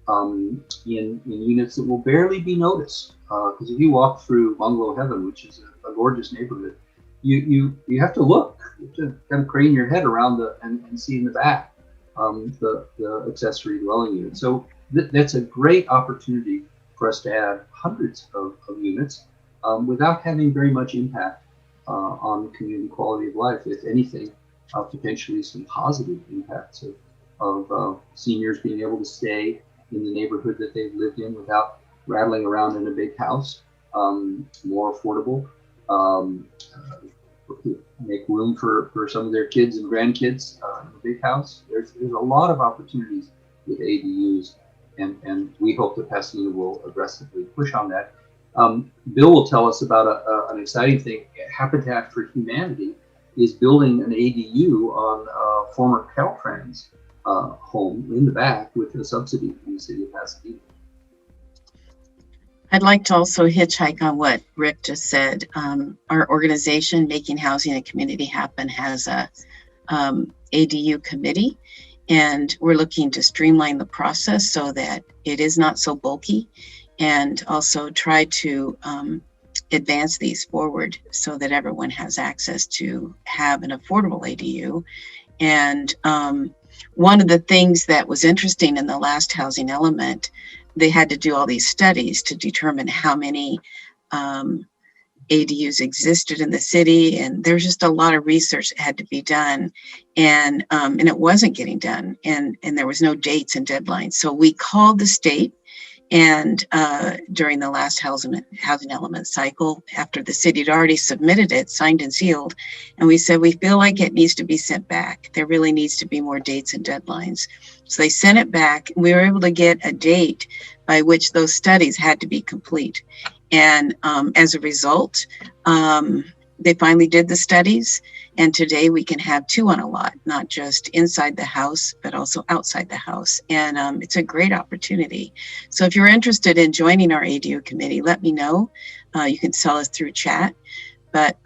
in units that will barely be noticed. Because if you walk through Bungalow Heaven, which is a gorgeous neighborhood, you have to look. You have to kind of crane your head around and see in the back the accessory dwelling unit. So that's a great opportunity for us to add hundreds of units without having very much impact on community quality of life. If anything, potentially some positive impacts of seniors being able to stay in the neighborhood that they've lived in without rattling around in a big house, more affordable, make room for some of their kids and grandkids in a big house. There's a lot of opportunities with ADUs. And we hope that Pasadena will aggressively push on that. Bill will tell us about an exciting thing. Habitat for Humanity is building an ADU on a former Caltrans home in the back with a subsidy from the city of Pasadena. I'd like to also hitchhike on what Rick just said. Our organization, Making Housing and Community Happen, has a ADU committee. And we're looking to streamline the process so that it is not so bulky, and also try to advance these forward so that everyone has access to have an affordable ADU. And one of the things that was interesting in the last housing element, they had to do all these studies to determine how many ADUs existed in the city, and there's just a lot of research that had to be done, and it wasn't getting done, and there was no dates and deadlines. So we called the state, and during the last housing element cycle, after the city had already submitted it, signed and sealed, and we said we feel like it needs to be sent back. There really needs to be more dates and deadlines. So they sent it back, and we were able to get a date by which those studies had to be complete. And as a result, they finally did the studies, and today we can have 2 on a lot, not just inside the house, but also outside the house. And it's a great opportunity. So if you're interested in joining our ADU committee, let me know. You can tell us through chat, but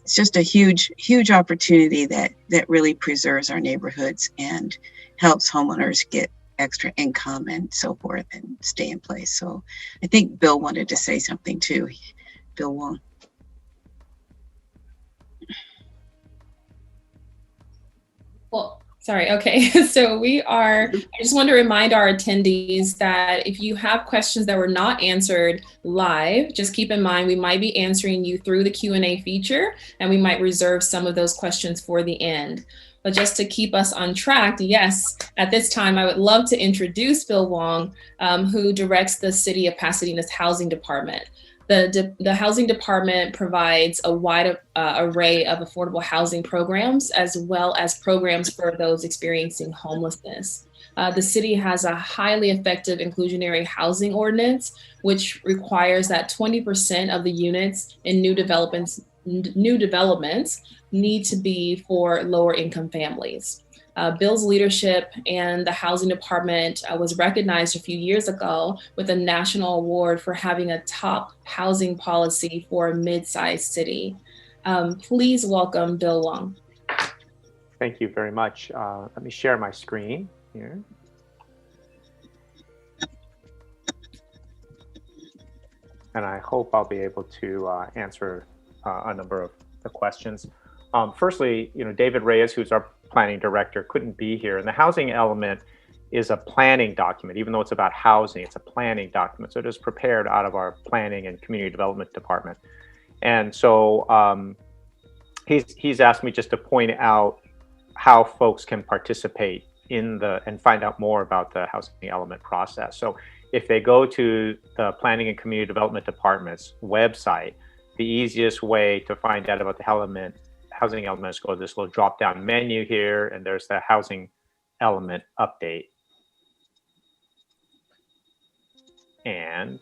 it's just a huge, huge opportunity that really preserves our neighborhoods and helps homeowners get extra income and so forth and stay in place. So I think Bill wanted to say something too. Bill Wong. Well, sorry. Okay. So I just want to remind our attendees that if you have questions that were not answered live, just keep in mind we might be answering you through the Q&A feature, and we might reserve some of those questions for the end. But just to keep us on track, yes, at this time, I would love to introduce Bill Wong, who directs the City of Pasadena's Housing Department. The Housing Department provides a wide array of affordable housing programs, as well as programs for those experiencing homelessness. The city has a highly effective inclusionary housing ordinance, which requires that 20% of the units in new developments need to be for lower income families. Bill's leadership and the Housing Department was recognized a few years ago with a national award for having a top housing policy for a mid-sized city. Please welcome Bill Wong. Thank you very much. Let me share my screen here. And I hope I'll be able to answer a number of the questions. Firstly, David Reyes, who's our planning director, couldn't be here, and the housing element is a planning document. Even though it's about housing, it's a planning document. So it is prepared out of our planning and community development department. And so he's asked me just to point out how folks can participate in and find out more about the housing element process. So if they go to the planning and community development department's website, the easiest way to find out about the housing element is go to this little drop down menu here, and there's the housing element update. And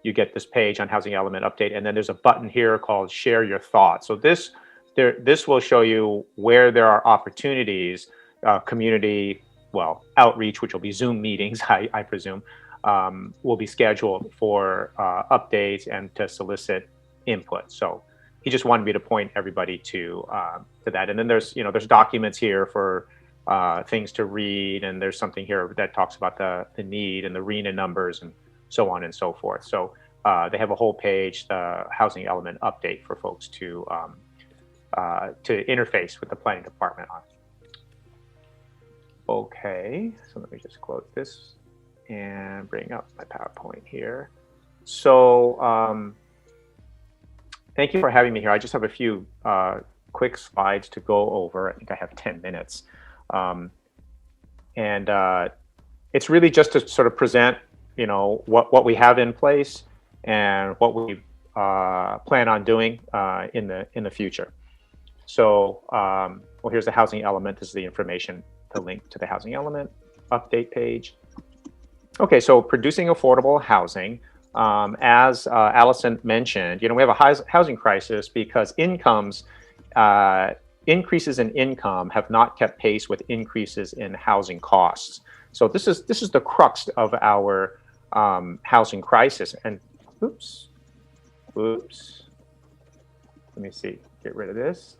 you get this page on housing element update, and then there's a button here called share your thoughts. So this will show you where there are opportunities, community, outreach, which will be Zoom meetings, I presume, will be scheduled for updates and to solicit input. So he just wanted me to point everybody to that. And then there's documents here for things to read, and there's something here that talks about the need and the RENA numbers and so on and so forth. So they have a whole page, the housing element update, for folks to interface with the planning department on. Okay, so let me just close this and bring up my PowerPoint here. So thank you for having me here. I just have a few quick slides to go over. I think I have 10 minutes. And it's really just to sort of present, what we have in place and what we plan on doing in the future. So, here's the housing element. This is the information, the link to the housing element update page. Okay, so producing affordable housing. As Allison mentioned, we have a housing crisis because increases in income have not kept pace with increases in housing costs. So this is the crux of our housing crisis. And oops, let me see, get rid of this.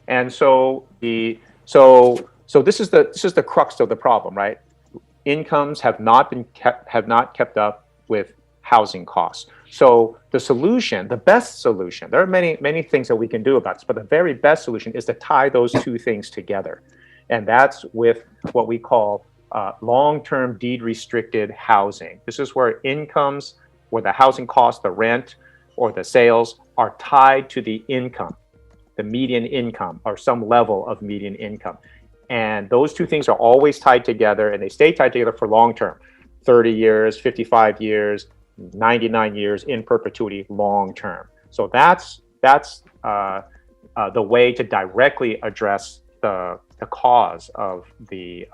And so this is the crux of the problem, right? Incomes have not kept up with housing costs. So the solution, the best solution, there are many things that we can do about this, but the very best solution is to tie those two things together. And that's with what we call long-term deed-restricted housing. This is where incomes, where the housing cost, the rent, or the sales are tied to the income, the median income, or some level of median income. And those two things are always tied together, and they stay tied together for long-term, 30 years, 55 years, 99 years, in perpetuity, long-term. So that's the way to directly address the cause of the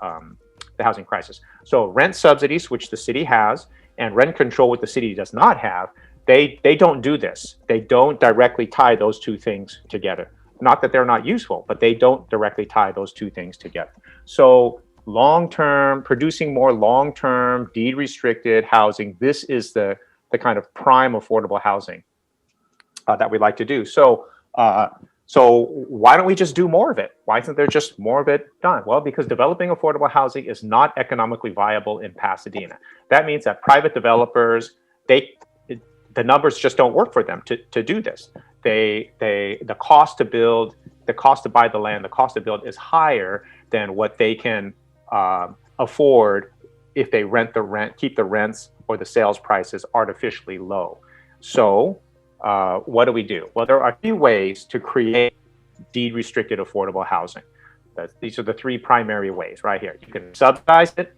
housing crisis. So rent subsidies, which the city has, and rent control, which the city does not have, they don't do this. They don't directly tie those two things together. Not that they're not useful, but they don't directly tie those two things together. So long-term, producing more long-term, deed-restricted housing, this is the kind of prime affordable housing that we like to do. So why don't we just do more of it? Why isn't there just more of it done? Well, because developing affordable housing is not economically viable in Pasadena. That means that private developers, the numbers just don't work for them to do this. The cost to build, the cost to buy the land, the cost to build is higher than what they can afford if they keep the rents or the sales prices artificially low. So what do we do? Well, there are a few ways to create deed-restricted affordable housing. These are the three primary ways right here. You can subsidize it,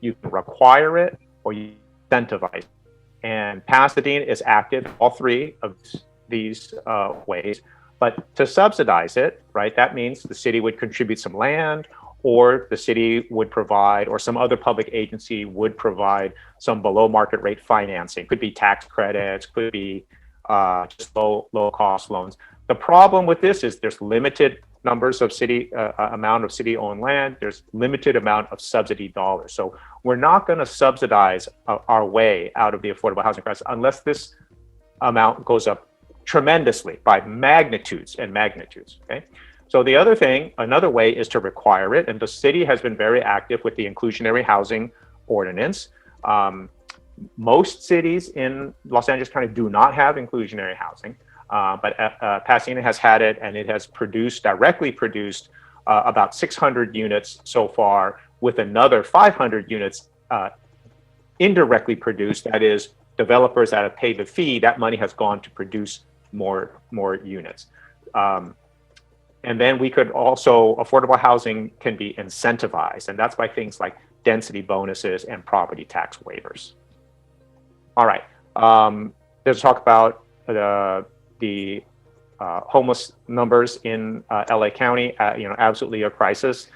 you can require it, or you incentivize it. And Pasadena is active in all three of these ways. But to subsidize it, right, that means the city would contribute some land, or the city would provide, or some other public agency would provide some below market rate financing. Could be tax credits, could be just low cost loans. The problem with this is there's limited numbers of amount of city-owned land. There's limited amount of subsidy dollars. So we're not going to subsidize our way out of the affordable housing crisis unless this amount goes up tremendously by magnitudes and magnitudes. Okay. So the another way is to require it, and the city has been very active with the inclusionary housing ordinance. Most cities in Los Angeles County do not have inclusionary housing. but Pasadena has had it, and it has directly produced about 600 units so far, with another 500 units indirectly produced. That is, developers that have paid the fee, that money has gone to produce more units. And then we could also, affordable housing can be incentivized, and that's by things like density bonuses and property tax waivers. All right, there's talk about the homeless numbers in LA County, absolutely a crisis.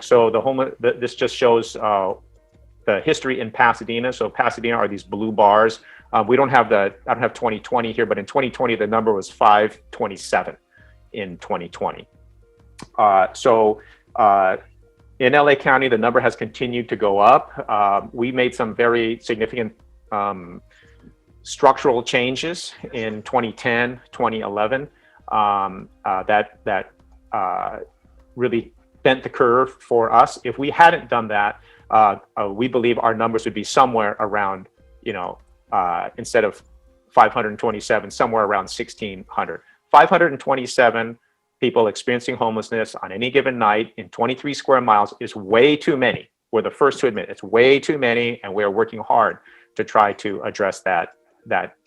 So this just shows the history in Pasadena. So Pasadena are these blue bars. I don't have 2020 here, but in 2020, the number was 527 in 2020. In LA County, the number has continued to go up. We made some very significant structural changes in 2010, 2011 that really bent the curve for us. If we hadn't done that, we believe our numbers would be somewhere around, instead of 527, somewhere around 1,600. 527 people experiencing homelessness on any given night in 23 square miles is way too many. We're the first to admit it's way too many, and we're working hard to try to address that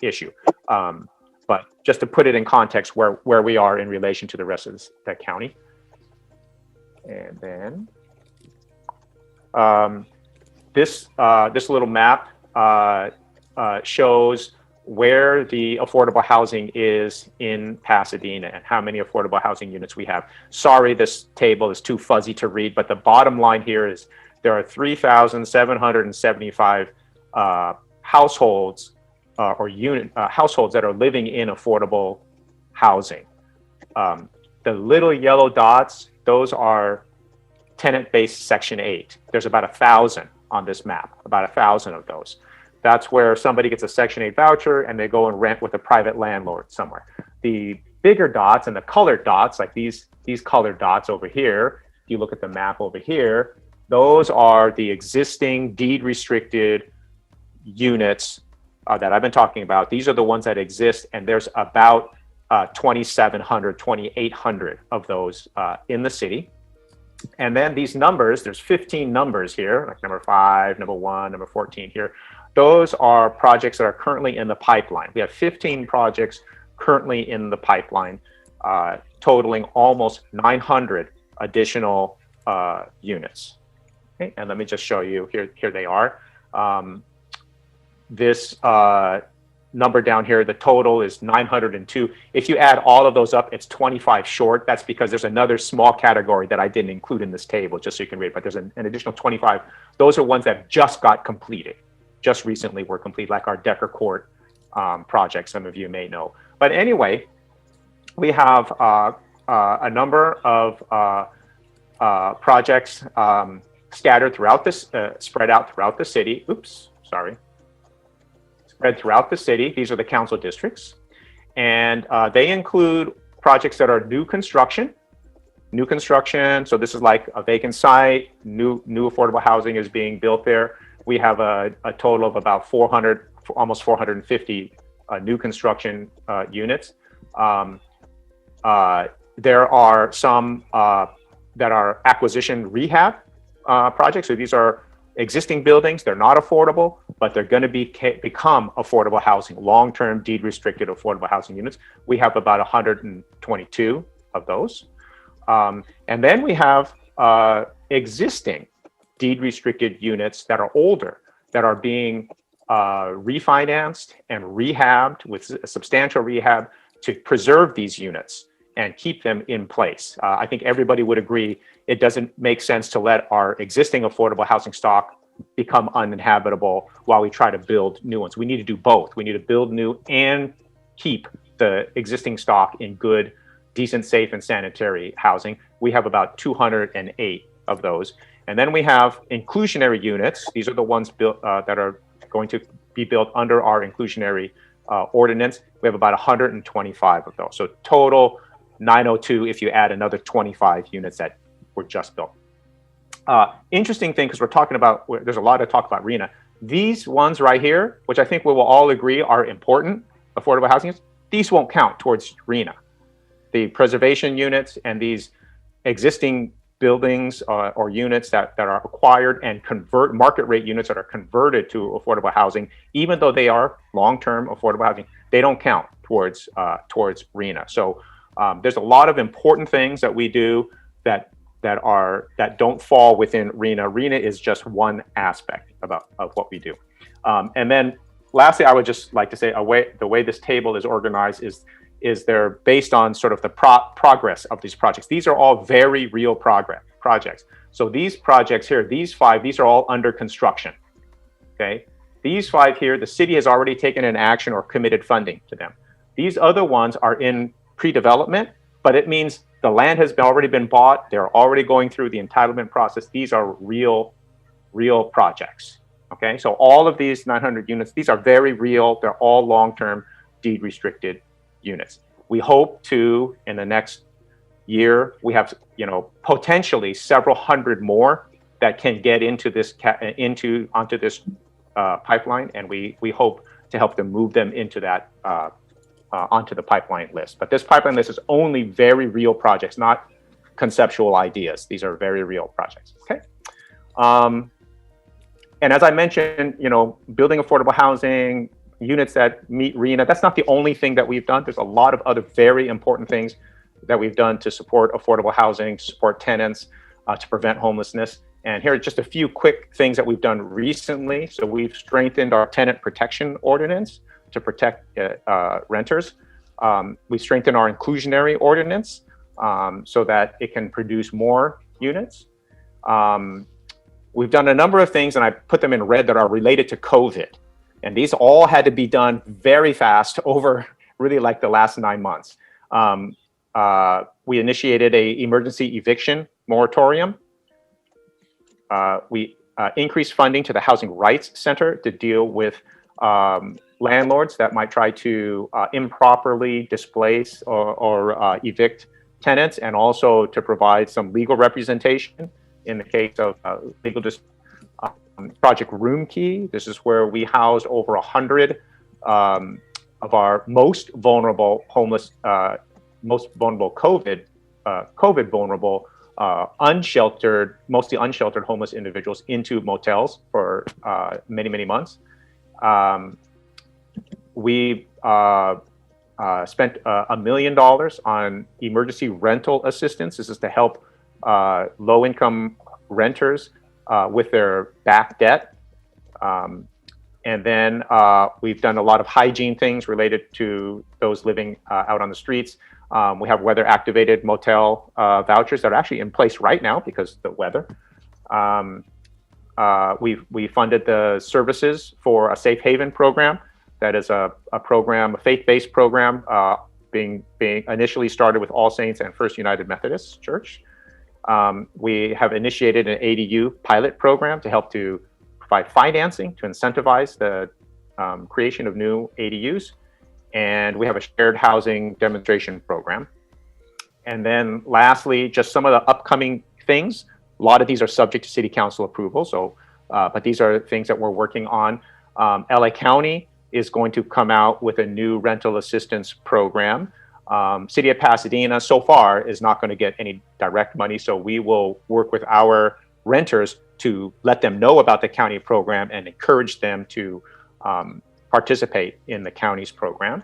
issue. But just to put it in context where we are in relation to the rest of the county. And then this little map shows where the affordable housing is in Pasadena and how many affordable housing units we have. Sorry, this table is too fuzzy to read, but the bottom line here is there are 3,775 households households that are living in affordable housing. The little yellow dots, those are tenant-based Section 8. There's about 1,000 on this map, about 1,000 of those. That's where somebody gets a Section 8 voucher and they go and rent with a private landlord somewhere. The bigger dots and the colored dots, like these colored dots over here, if you look at the map over here, those are the existing deed-restricted units that I've been talking about. These are the ones that exist, and there's about 2,700, 2,800 of those in the city. And then these numbers, there's 15 numbers here, like number 5, number 1, number 14 here. Those are projects that are currently in the pipeline. We have 15 projects currently in the pipeline, totaling almost 900 additional units. Okay, and let me just show you, here they are. This number down here, the total is 902. If you add all of those up, it's 25 short. That's because there's another small category that I didn't include in this table, just so you can read, but there's an additional 25. Those are ones that just got completed, just recently were complete, like our Decker Court project, some of you may know. But anyway, we have a number of projects scattered throughout this, spread out throughout the city. Oops, sorry. Spread throughout the city. These are the council districts. And they include projects that are new construction. So this is like a vacant site, new affordable housing is being built there. We have a total of about 400, almost 450 new construction units. There are some that are acquisition rehab projects. So these are existing buildings. They're not affordable, but they're going to become affordable housing, long-term deed-restricted affordable housing units. We have about 122 of those. And then we have existing deed-restricted units that are older, that are being refinanced and rehabbed with a substantial rehab to preserve these units and keep them in place. I think everybody would agree it doesn't make sense to let our existing affordable housing stock become uninhabitable while we try to build new ones. We need to do both. We need to build new and keep the existing stock in good, decent, safe, and sanitary housing. We have about 208 of those. And then we have inclusionary units. These are the ones built that are going to be built under our inclusionary ordinance. We have about 125 of those. So total 902 if you add another 25 units that were just built. Interesting thing, because we're talking about, there's a lot to talk about RHNA. These ones right here, which I think we will all agree are important, affordable housing units, these won't count towards RENA. The preservation units and these existing buildings or units that are acquired and convert market rate units that are converted to affordable housing, even though they are long-term affordable housing, they don't count towards RENA. So there's a lot of important things that we do that don't fall within RENA. RENA is just one aspect of what we do. And then lastly, I would just like to say the way this table is organized is they're based on sort of the progress of these projects. These are all very real projects. So these projects here, these are all under construction, okay? These 5 here, the city has already taken an action or committed funding to them. These other ones are in pre-development, but it means the land has already been bought. They're already going through the entitlement process. These are real projects, okay? So all of these 900 units, these are very real. They're all long-term deed restricted units. We hope to, in the next year, we have, potentially several hundred more that can get into this onto this pipeline, and we hope to help them move them into that onto the pipeline list. But this pipeline list is only very real projects, not conceptual ideas. These are very real projects. Okay. And as I mentioned, building affordable housing, units that meet RENA, that's not the only thing that we've done. There's a lot of other very important things that we've done to support affordable housing, to support tenants, to prevent homelessness. And here are just a few quick things that we've done recently. So we've strengthened our tenant protection ordinance to protect renters. We've strengthened our inclusionary ordinance so that it can produce more units. We've done a number of things, and I put them in red, that are related to COVID. And these all had to be done very fast over really like the last 9 months. We initiated an emergency eviction moratorium. We increased funding to the Housing Rights Center to deal with landlords that might try to improperly displace or evict tenants, and also to provide some legal representation in the case of Project Room Key. This is where we housed over 100 of our most vulnerable homeless, most vulnerable COVID vulnerable, unsheltered, mostly unsheltered homeless individuals into motels for many, many months. We spent $1 million on emergency rental assistance. This is to help low-income renters with their back debt. And then we've done a lot of hygiene things related to those living out on the streets. We have weather-activated motel vouchers that are actually in place right now because of the weather. We funded the services for a safe haven program. That is a program, a faith-based program, being initially started with All Saints and First United Methodist Church. We have initiated an ADU pilot program to help to provide financing to incentivize the creation of new ADUs. And we have a shared housing demonstration program. And then lastly, just some of the upcoming things. A lot of these are subject to city council approval. So, but these are things that we're working on. LA County is going to come out with a new rental assistance program. City of Pasadena so far is not going to get any direct money. So we will work with our renters to let them know about the county program and encourage them to participate in the county's program.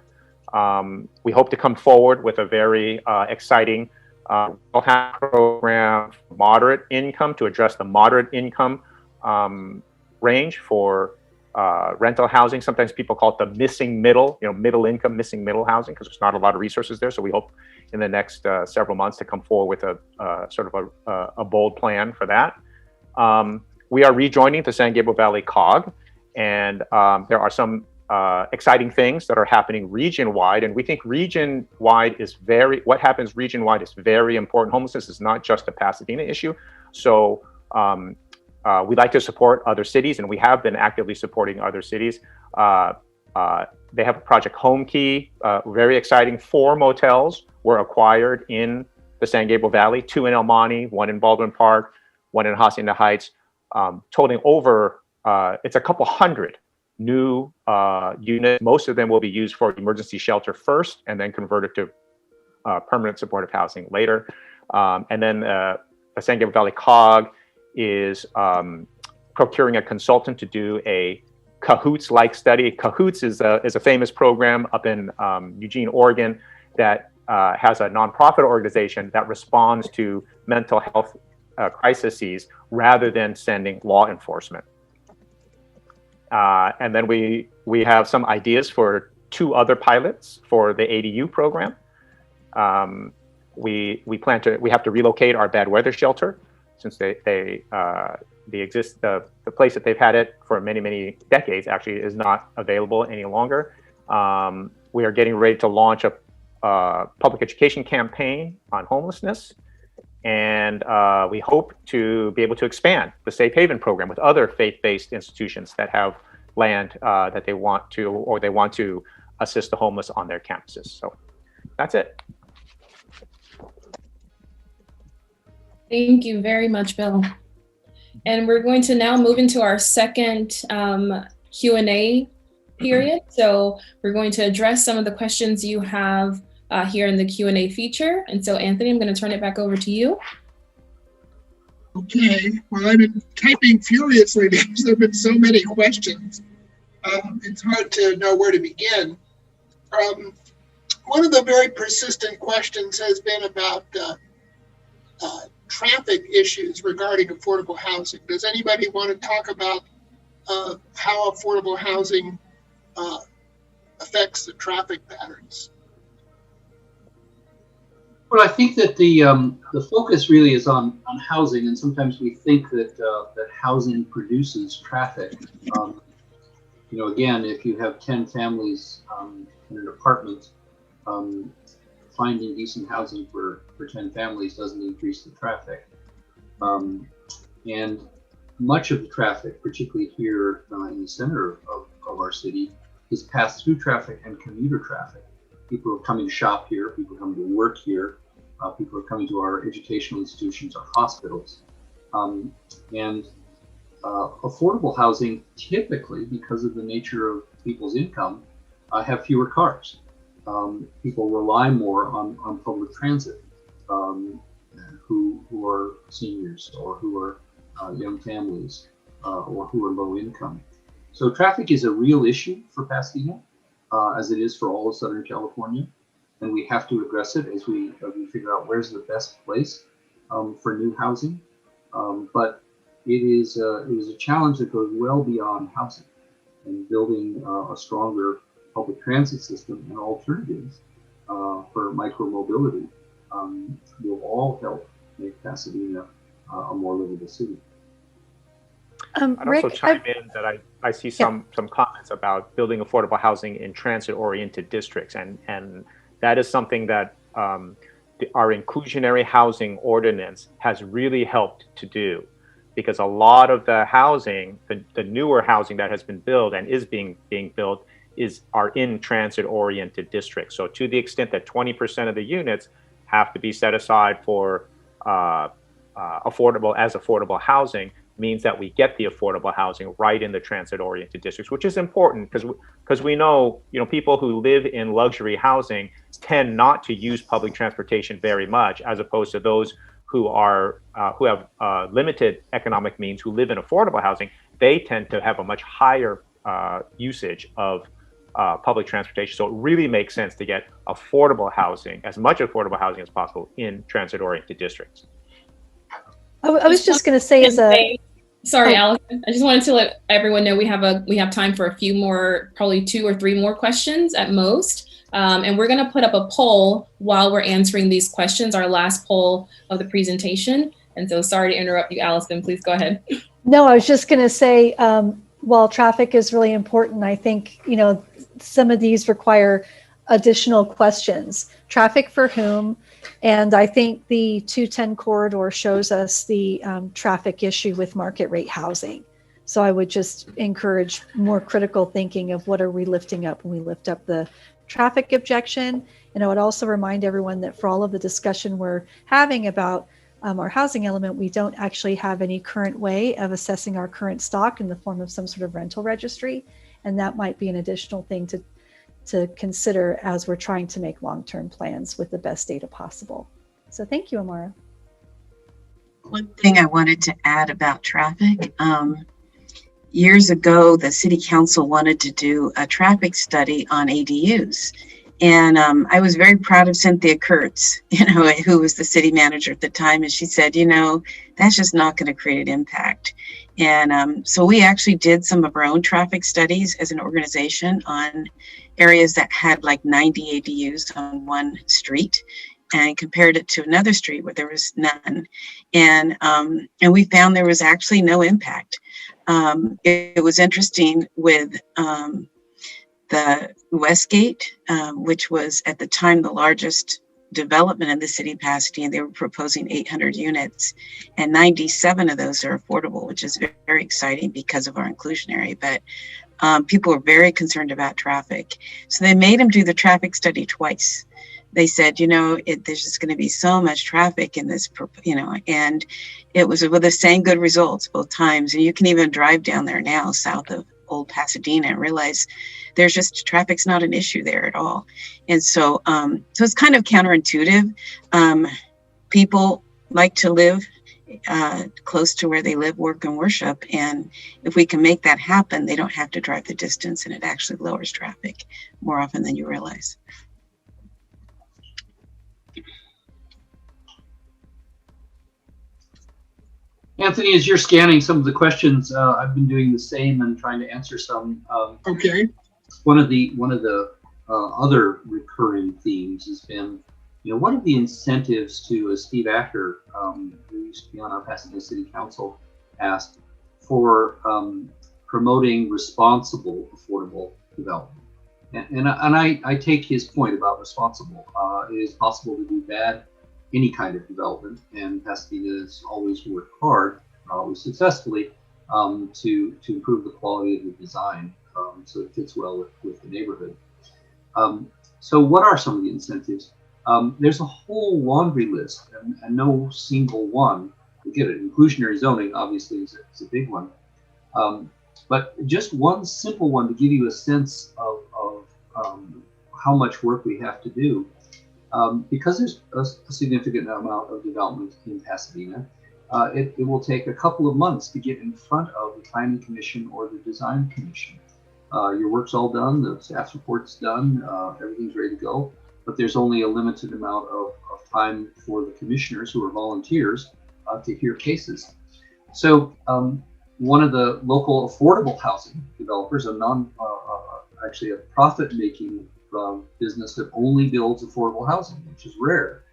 We hope to come forward with a very exciting program, moderate income, to address the moderate income range for rental housing. Sometimes people call it the missing middle, middle income, missing middle housing, because there's not a lot of resources there. So we hope in the next several months to come forward with a sort of a bold plan for that. We are rejoining the San Gabriel Valley COG, and there are some exciting things that are happening region-wide, and we think region-wide is what happens region-wide is very important. Homelessness is not just a Pasadena issue. So we'd like to support other cities, and we have been actively supporting other cities. They have a Project Home Key, very exciting. 4 motels were acquired in the San Gabriel Valley, 2 in El Monte, 1 in Baldwin Park, 1 in Hacienda Heights, totaling over, it's a couple hundred new units. Most of them will be used for emergency shelter first, and then converted to permanent supportive housing later. And then the San Gabriel Valley COG is procuring a consultant to do a CAHOOTS-like study. CAHOOTS is a famous program up in Eugene, Oregon, that has a nonprofit organization that responds to mental health crises rather than sending law enforcement. And then we have some ideas for 2 other pilots for the ADU program. We have to relocate our bad weather shelter, since the place that they've had it for many decades actually is not available any longer. We are getting ready to launch a public education campaign on homelessness, and we hope to be able to expand the Safe Haven program with other faith-based institutions that have land that they want to assist the homeless on their campuses. So that's it. Thank you very much, Bill. And we're going to now move into our second Q&A period. So we're going to address some of the questions you have here in the Q&A feature. And so Anthony, I'm going to turn it back over to you. Okay, well, I've been typing furiously because there have been so many questions. It's hard to know where to begin. One of the very persistent questions has been about traffic issues regarding affordable housing. Does anybody want to talk about how affordable housing affects the traffic patterns? Well, I think that the focus really is on housing, and sometimes we think that that housing produces traffic. Again, if you have 10 families in an apartment, finding decent housing for 10 families doesn't increase the traffic. And much of the traffic, particularly here in the center of our city, is pass-through traffic and commuter traffic. People are coming to shop here, people are coming to work here, people are coming to our educational institutions, our hospitals. And affordable housing, typically, because of the nature of people's income, have fewer cars. People rely more on public transit, who are seniors or who are young families or who are low income. So traffic is a real issue for Pasadena, as it is for all of Southern California, and we have to address it as we figure out where's the best place for new housing. But it is a challenge that goes well beyond housing, and building a stronger public transit system and alternatives for micro-mobility will all help make Pasadena a more livable city. I'd Rick, also chime in that I see some comments about building affordable housing in transit-oriented districts, and that is something that our inclusionary housing ordinance has really helped to do, because a lot of the housing, the newer housing that has been built and is being built, are in transit-oriented districts. So to the extent that 20% of the units have to be set aside for affordable housing, means that we get the affordable housing right in the transit-oriented districts, which is important because we know people who live in luxury housing tend not to use public transportation very much, as opposed to those who have limited economic means who live in affordable housing. They tend to have a much higher usage of public transportation. So it really makes sense to get affordable housing, as much affordable housing as possible, in transit-oriented districts. I was just going to say Sorry, Allison. I just wanted to let everyone know we have time for a few more, probably 2 or 3 more questions at most. And we're going to put up a poll while we're answering these questions, our last poll of the presentation. And so sorry to interrupt you, Allison. Please go ahead. No, I was just going to say, while traffic is really important, I think, some of these require additional questions. Traffic for whom? And I think the 210 corridor shows us the traffic issue with market rate housing. So I would just encourage more critical thinking of what are we lifting up when we lift up the traffic objection. And I would also remind everyone that for all of the discussion we're having about our housing element, we don't actually have any current way of assessing our current stock in the form of some sort of rental registry. And that might be an additional thing to consider as we're trying to make long-term plans with the best data possible. So thank you, Amara. One thing I wanted to add about traffic, years ago, the city council wanted to do a traffic study on ADUs. And I was very proud of Cynthia Kurtz, who was the city manager at the time. And she said, that's just not going to create an impact. And so we actually did some of our own traffic studies as an organization on areas that had like 90 ADUs on one street, and compared it to another street where there was none. And we found there was actually no impact. It was interesting with the Westgate, which was at the time the largest development in the city of Pasadena. They were proposing 800 units, and 97 of those are affordable, which is very, very exciting because of our inclusionary. But people were very concerned about traffic. So they made them do the traffic study twice. They said, there's just going to be so much traffic in this, and it was with the same good results both times. And you can even drive down there now, south of Old Pasadena, and realize there's just traffic's not an issue there at all. And so, so it's kind of counterintuitive. People like to live close to where they live, work, and worship. And if we can make that happen, they don't have to drive the distance, and it actually lowers traffic more often than you realize. Anthony, as you're scanning some of the questions, I've been doing the same and trying to answer some. Okay. One of the other recurring themes has been, what are the incentives to, as Steve Acker, who used to be on our Pasadena City Council, asked, for promoting responsible, affordable development? And I take his point about responsible. It is possible to do bad, any kind of development, and Pasadena has always worked hard, always successfully, to improve the quality of the design, so it fits well with the neighborhood. So what are some of the incentives? There's a whole laundry list, and no single one will get it. Inclusionary zoning obviously is a big one, but just one simple one to give you a sense of how much work we have to do. Because there's a significant amount of development in Pasadena, it will take a couple of months to get in front of the Planning Commission or the Design Commission. Your work's all done, the staff report's done, everything's ready to go, but there's only a limited amount of time for the commissioners, who are volunteers, to hear cases. So one of the local affordable housing developers, actually a profit-making business that only builds affordable housing, which is rare.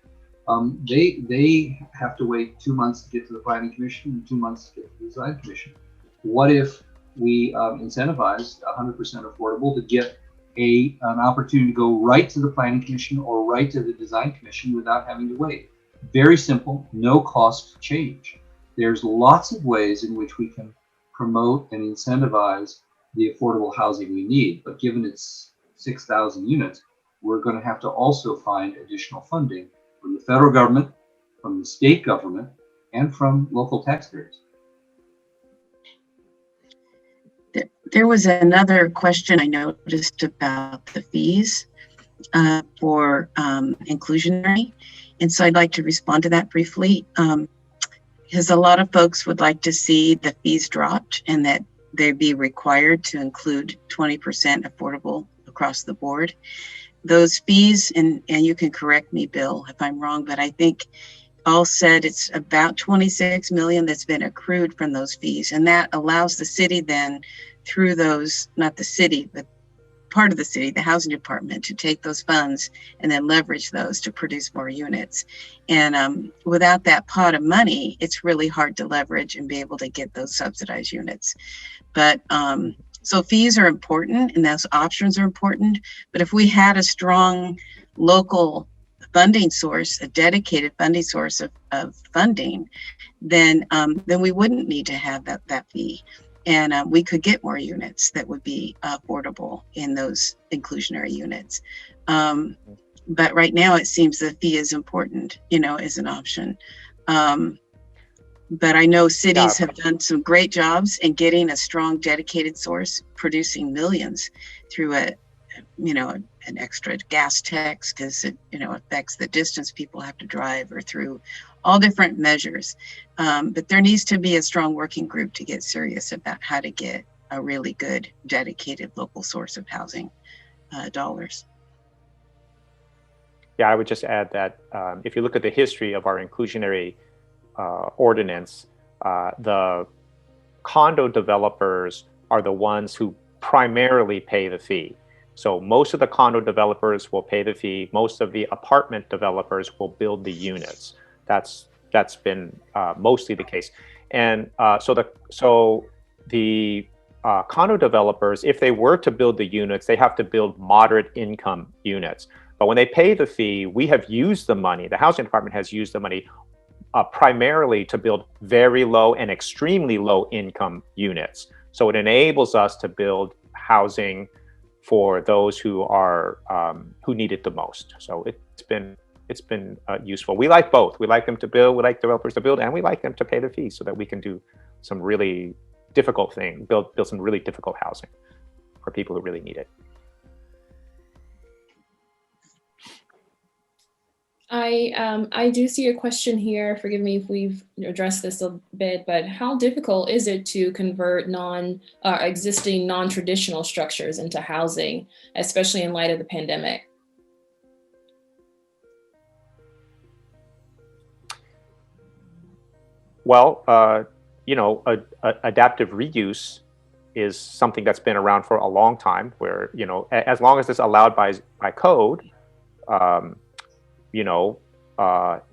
They have to wait 2 months to get to the Planning Commission and 2 months to get to the Design Commission. What if we incentivized 100% affordable to get an opportunity to go right to the Planning Commission or right to the Design Commission without having to wait? Very simple, no cost change. There's lots of ways in which we can promote and incentivize the affordable housing we need, but given it's 6,000 units, we're going to have to also find additional funding from the federal government, from the state government, and from local taxpayers. There was another question I noticed about the fees for inclusionary, and so I'd like to respond to that briefly, because a lot of folks would like to see the fees dropped and that they be required to include 20% affordable across the board. Those fees, and you can correct me, Bill, if I'm wrong, but I think all said it's about 26 million that's been accrued from those fees. And that allows the city then, through those, not the city, but part of the city, the housing department, to take those funds and then leverage those to produce more units. And without that pot of money, it's really hard to leverage and be able to get those subsidized units. But so fees are important and those options are important. But if we had a strong local funding source, a dedicated funding source of funding, then we wouldn't need to have that fee. And we could get more units that would be affordable in those inclusionary units. But right now it seems the fee is important, as an option. But I know cities have done some great jobs in getting a strong, dedicated source, producing millions through an extra gas tax, because it, affects the distance people have to drive, or through all different measures. But there needs to be a strong working group to get serious about how to get a really good, dedicated local source of housing dollars. Yeah, I would just add that if you look at the history of our inclusionary ordinance, the condo developers are the ones who primarily pay the fee. So most of the condo developers will pay the fee. Most of the apartment developers will build the units. That's been mostly the case. And so the condo developers, if they were to build the units, they have to build moderate income units. But when they pay the fee, we have used the money, the housing department has used the money primarily to build very low and extremely low income units. So it enables us to build housing for those who are who need it the most. So it's been useful. We like both. We like them to build, we like developers to build, and we like them to pay the fee so that we can do some really difficult things, build some really difficult housing for people who really need it. I do see a question here. Forgive me if we've addressed this a bit, but how difficult is it to convert existing non-traditional structures into housing, especially in light of the pandemic? Well, adaptive reuse is something that's been around for a long time, where, as long as it's allowed by code,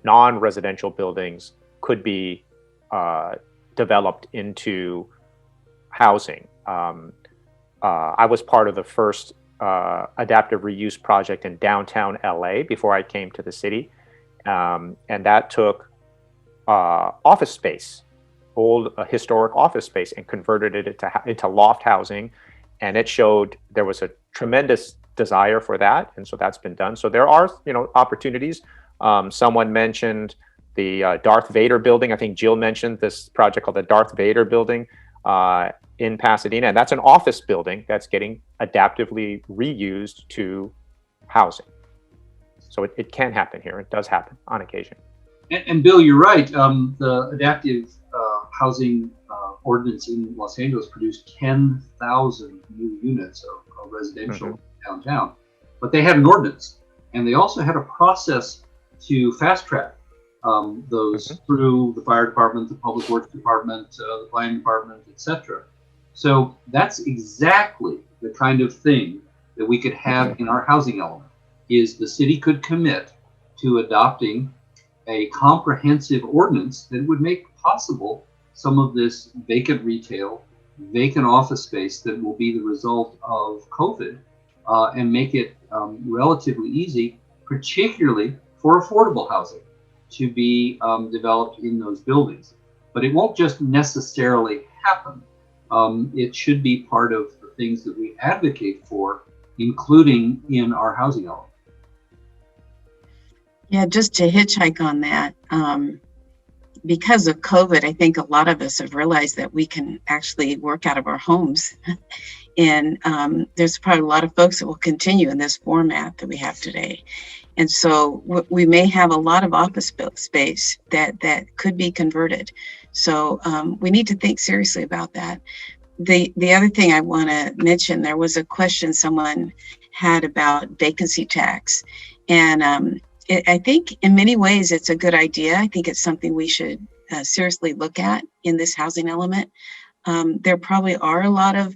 non-residential buildings could be developed into housing. I was part of the first adaptive reuse project in downtown LA before I came to the city. And that took office space, old historic office space, and converted it into loft housing. And it showed there was a tremendous desire for that, and so that's been done. So there are opportunities. Someone mentioned the Darth Vader building. I think Jill mentioned this project called the Darth Vader building in Pasadena, and that's an office building that's getting adaptively reused to housing. So it can happen here. It does happen on occasion. And Bill, you're right. The adaptive housing ordinance in Los Angeles produced 10,000 new units of residential downtown, but they had an ordinance, and they also had a process to fast track those through the fire department, the public works department, the planning department, etc. So that's exactly the kind of thing that we could have in our housing element. Is the city could commit to adopting a comprehensive ordinance that would make possible some of this vacant retail, vacant office space that will be the result of COVID, and make it relatively easy, particularly for affordable housing, to be developed in those buildings. But it won't just necessarily happen. It should be part of the things that we advocate for, including in our housing element. Yeah, just to hitchhike on that, because of COVID, I think a lot of us have realized that we can actually work out of our homes. And there's probably a lot of folks that will continue in this format that we have today. And so we may have a lot of office space that could be converted. So we need to think seriously about that. The other thing I want to mention, there was a question someone had about vacancy tax. And I think in many ways it's a good idea. I think it's something we should seriously look at in this housing element. There probably are a lot of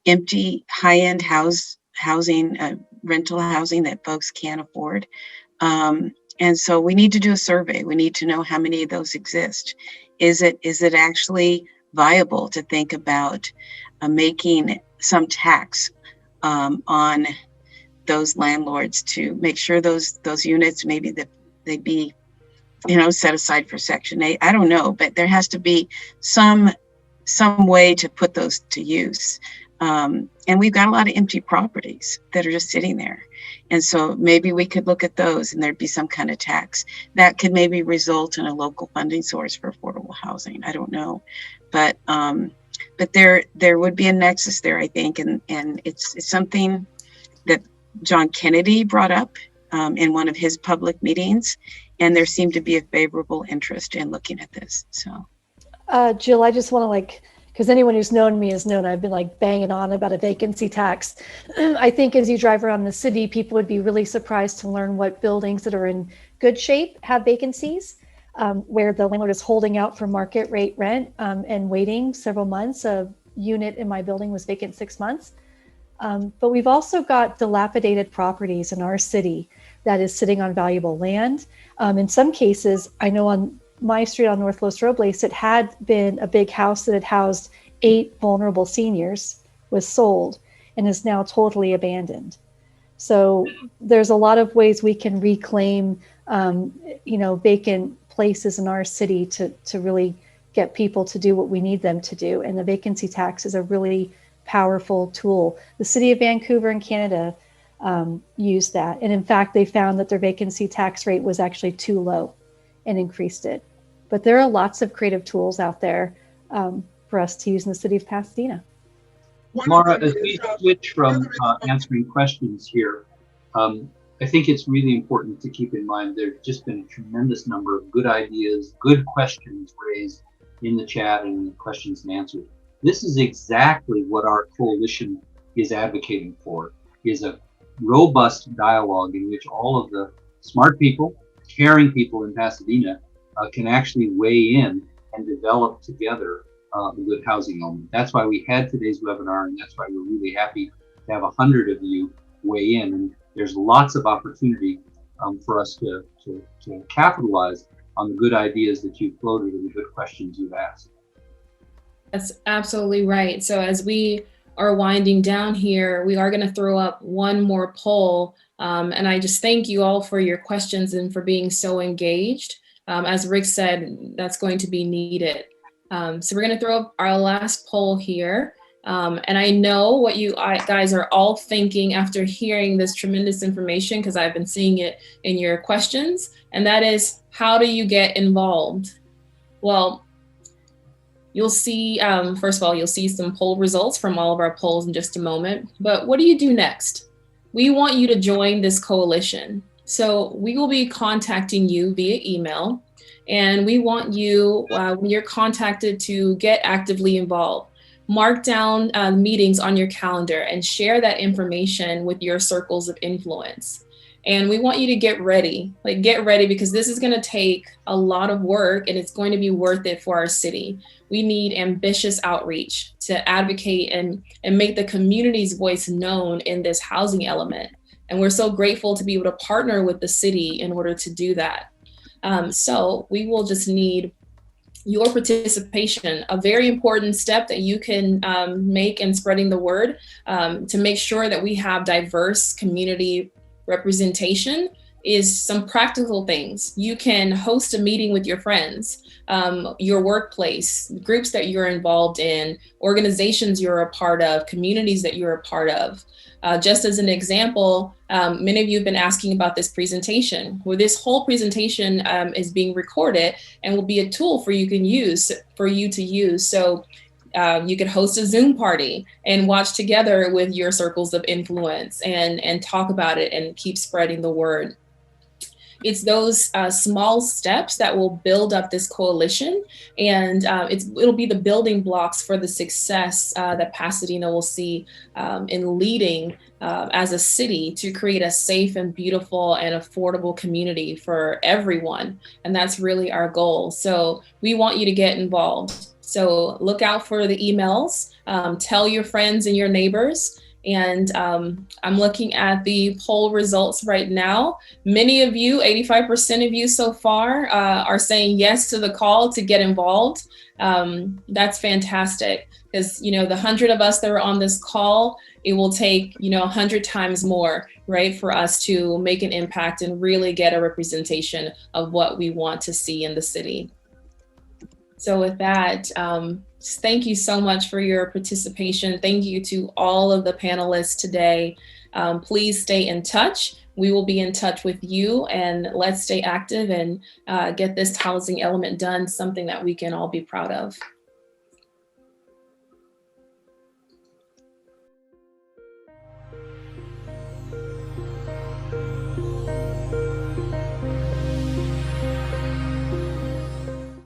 empty high-end housing, rental housing that folks can't afford. And so we need to do a survey. We need to know how many of those exist. Is it actually viable to think about making some tax on those landlords to make sure those units, maybe that they be, set aside for Section 8. I don't know, but there has to be some way to put those to use. And we've got a lot of empty properties that are just sitting there. And so maybe we could look at those and there'd be some kind of tax that could maybe result in a local funding source for affordable housing. I don't know, but there would be a nexus there, I think, and it's something that John Kennedy brought up in one of his public meetings, and there seemed to be a favorable interest in looking at this. So, Jill, I just want to because anyone who's known me has known I've been banging on about a vacancy tax. I think as you drive around the city, people would be really surprised to learn what buildings that are in good shape have vacancies, where the landlord is holding out for market rate rent and waiting several months. A unit in my building was vacant 6 months. But we've also got dilapidated properties in our city that is sitting on valuable land. In some cases, I know on my street on North Los Robles, it had been a big house that had housed 8 vulnerable seniors, was sold and is now totally abandoned. So there's a lot of ways we can reclaim, vacant places in our city to really get people to do what we need them to do. And the vacancy tax is a really powerful tool. The city of Vancouver in Canada used that. And in fact, they found that their vacancy tax rate was actually too low and increased it. But there are lots of creative tools out there for us to use in the city of Pasadena. Mara, as we switch from answering questions here, I think it's really important to keep in mind there's just been a tremendous number of good ideas, good questions raised in the chat and questions and answers. This is exactly what our coalition is advocating for, is a robust dialogue in which all of the smart people, caring people in Pasadena can actually weigh in and develop together a good housing element. That's why we had today's webinar, and that's why we're really happy to have 100 of you weigh in. And there's lots of opportunity for us to capitalize on the good ideas that you've floated and the good questions you've asked. That's absolutely right. So as we are winding down here, we are going to throw up one more poll. And I just thank you all for your questions and for being so engaged. As Rick said, that's going to be needed. So we're going to throw up our last poll here. And I know what you guys are all thinking after hearing this tremendous information, because I've been seeing it in your questions. And that is, how do you get involved? Well, you'll see, first of all, you'll see some poll results from all of our polls in just a moment. But what do you do next? We want you to join this coalition. So we will be contacting you via email, and we want you, when you're contacted, to get actively involved. Mark down meetings on your calendar and share that information with your circles of influence. And we want you to get ready, because this is going to take a lot of work, and it's going to be worth it for our city. We need ambitious outreach to advocate and make the community's voice known in this housing element. And we're so grateful to be able to partner with the city in order to do that. So we will just need your participation, a very important step that you can make in spreading the word to make sure that we have diverse community representation is some practical things. You can host a meeting with your friends, your workplace, groups that you're involved in, organizations you're a part of, communities that you're a part of. Just as an example, many of you have been asking about this presentation. Well, this whole presentation is being recorded and will be a tool for you to use. So you could host a Zoom party and watch together with your circles of influence and talk about it and keep spreading the word. It's those small steps that will build up this coalition, and it'll be the building blocks for the success that Pasadena will see in leading as a city to create a safe and beautiful and affordable community for everyone. And that's really our goal. So we want you to get involved. So look out for the emails, tell your friends and your neighbors. And I'm looking at the poll results right now. Many of you, 85% of you so far, are saying yes to the call to get involved. That's fantastic, because the 100 of us that are on this call, it will take 100 times more, right, for us to make an impact and really get a representation of what we want to see in the city. So with that, thank you so much for your participation. Thank you to all of the panelists today. Please stay in touch. We will be in touch with you, and let's stay active and get this housing element done, something that we can all be proud of.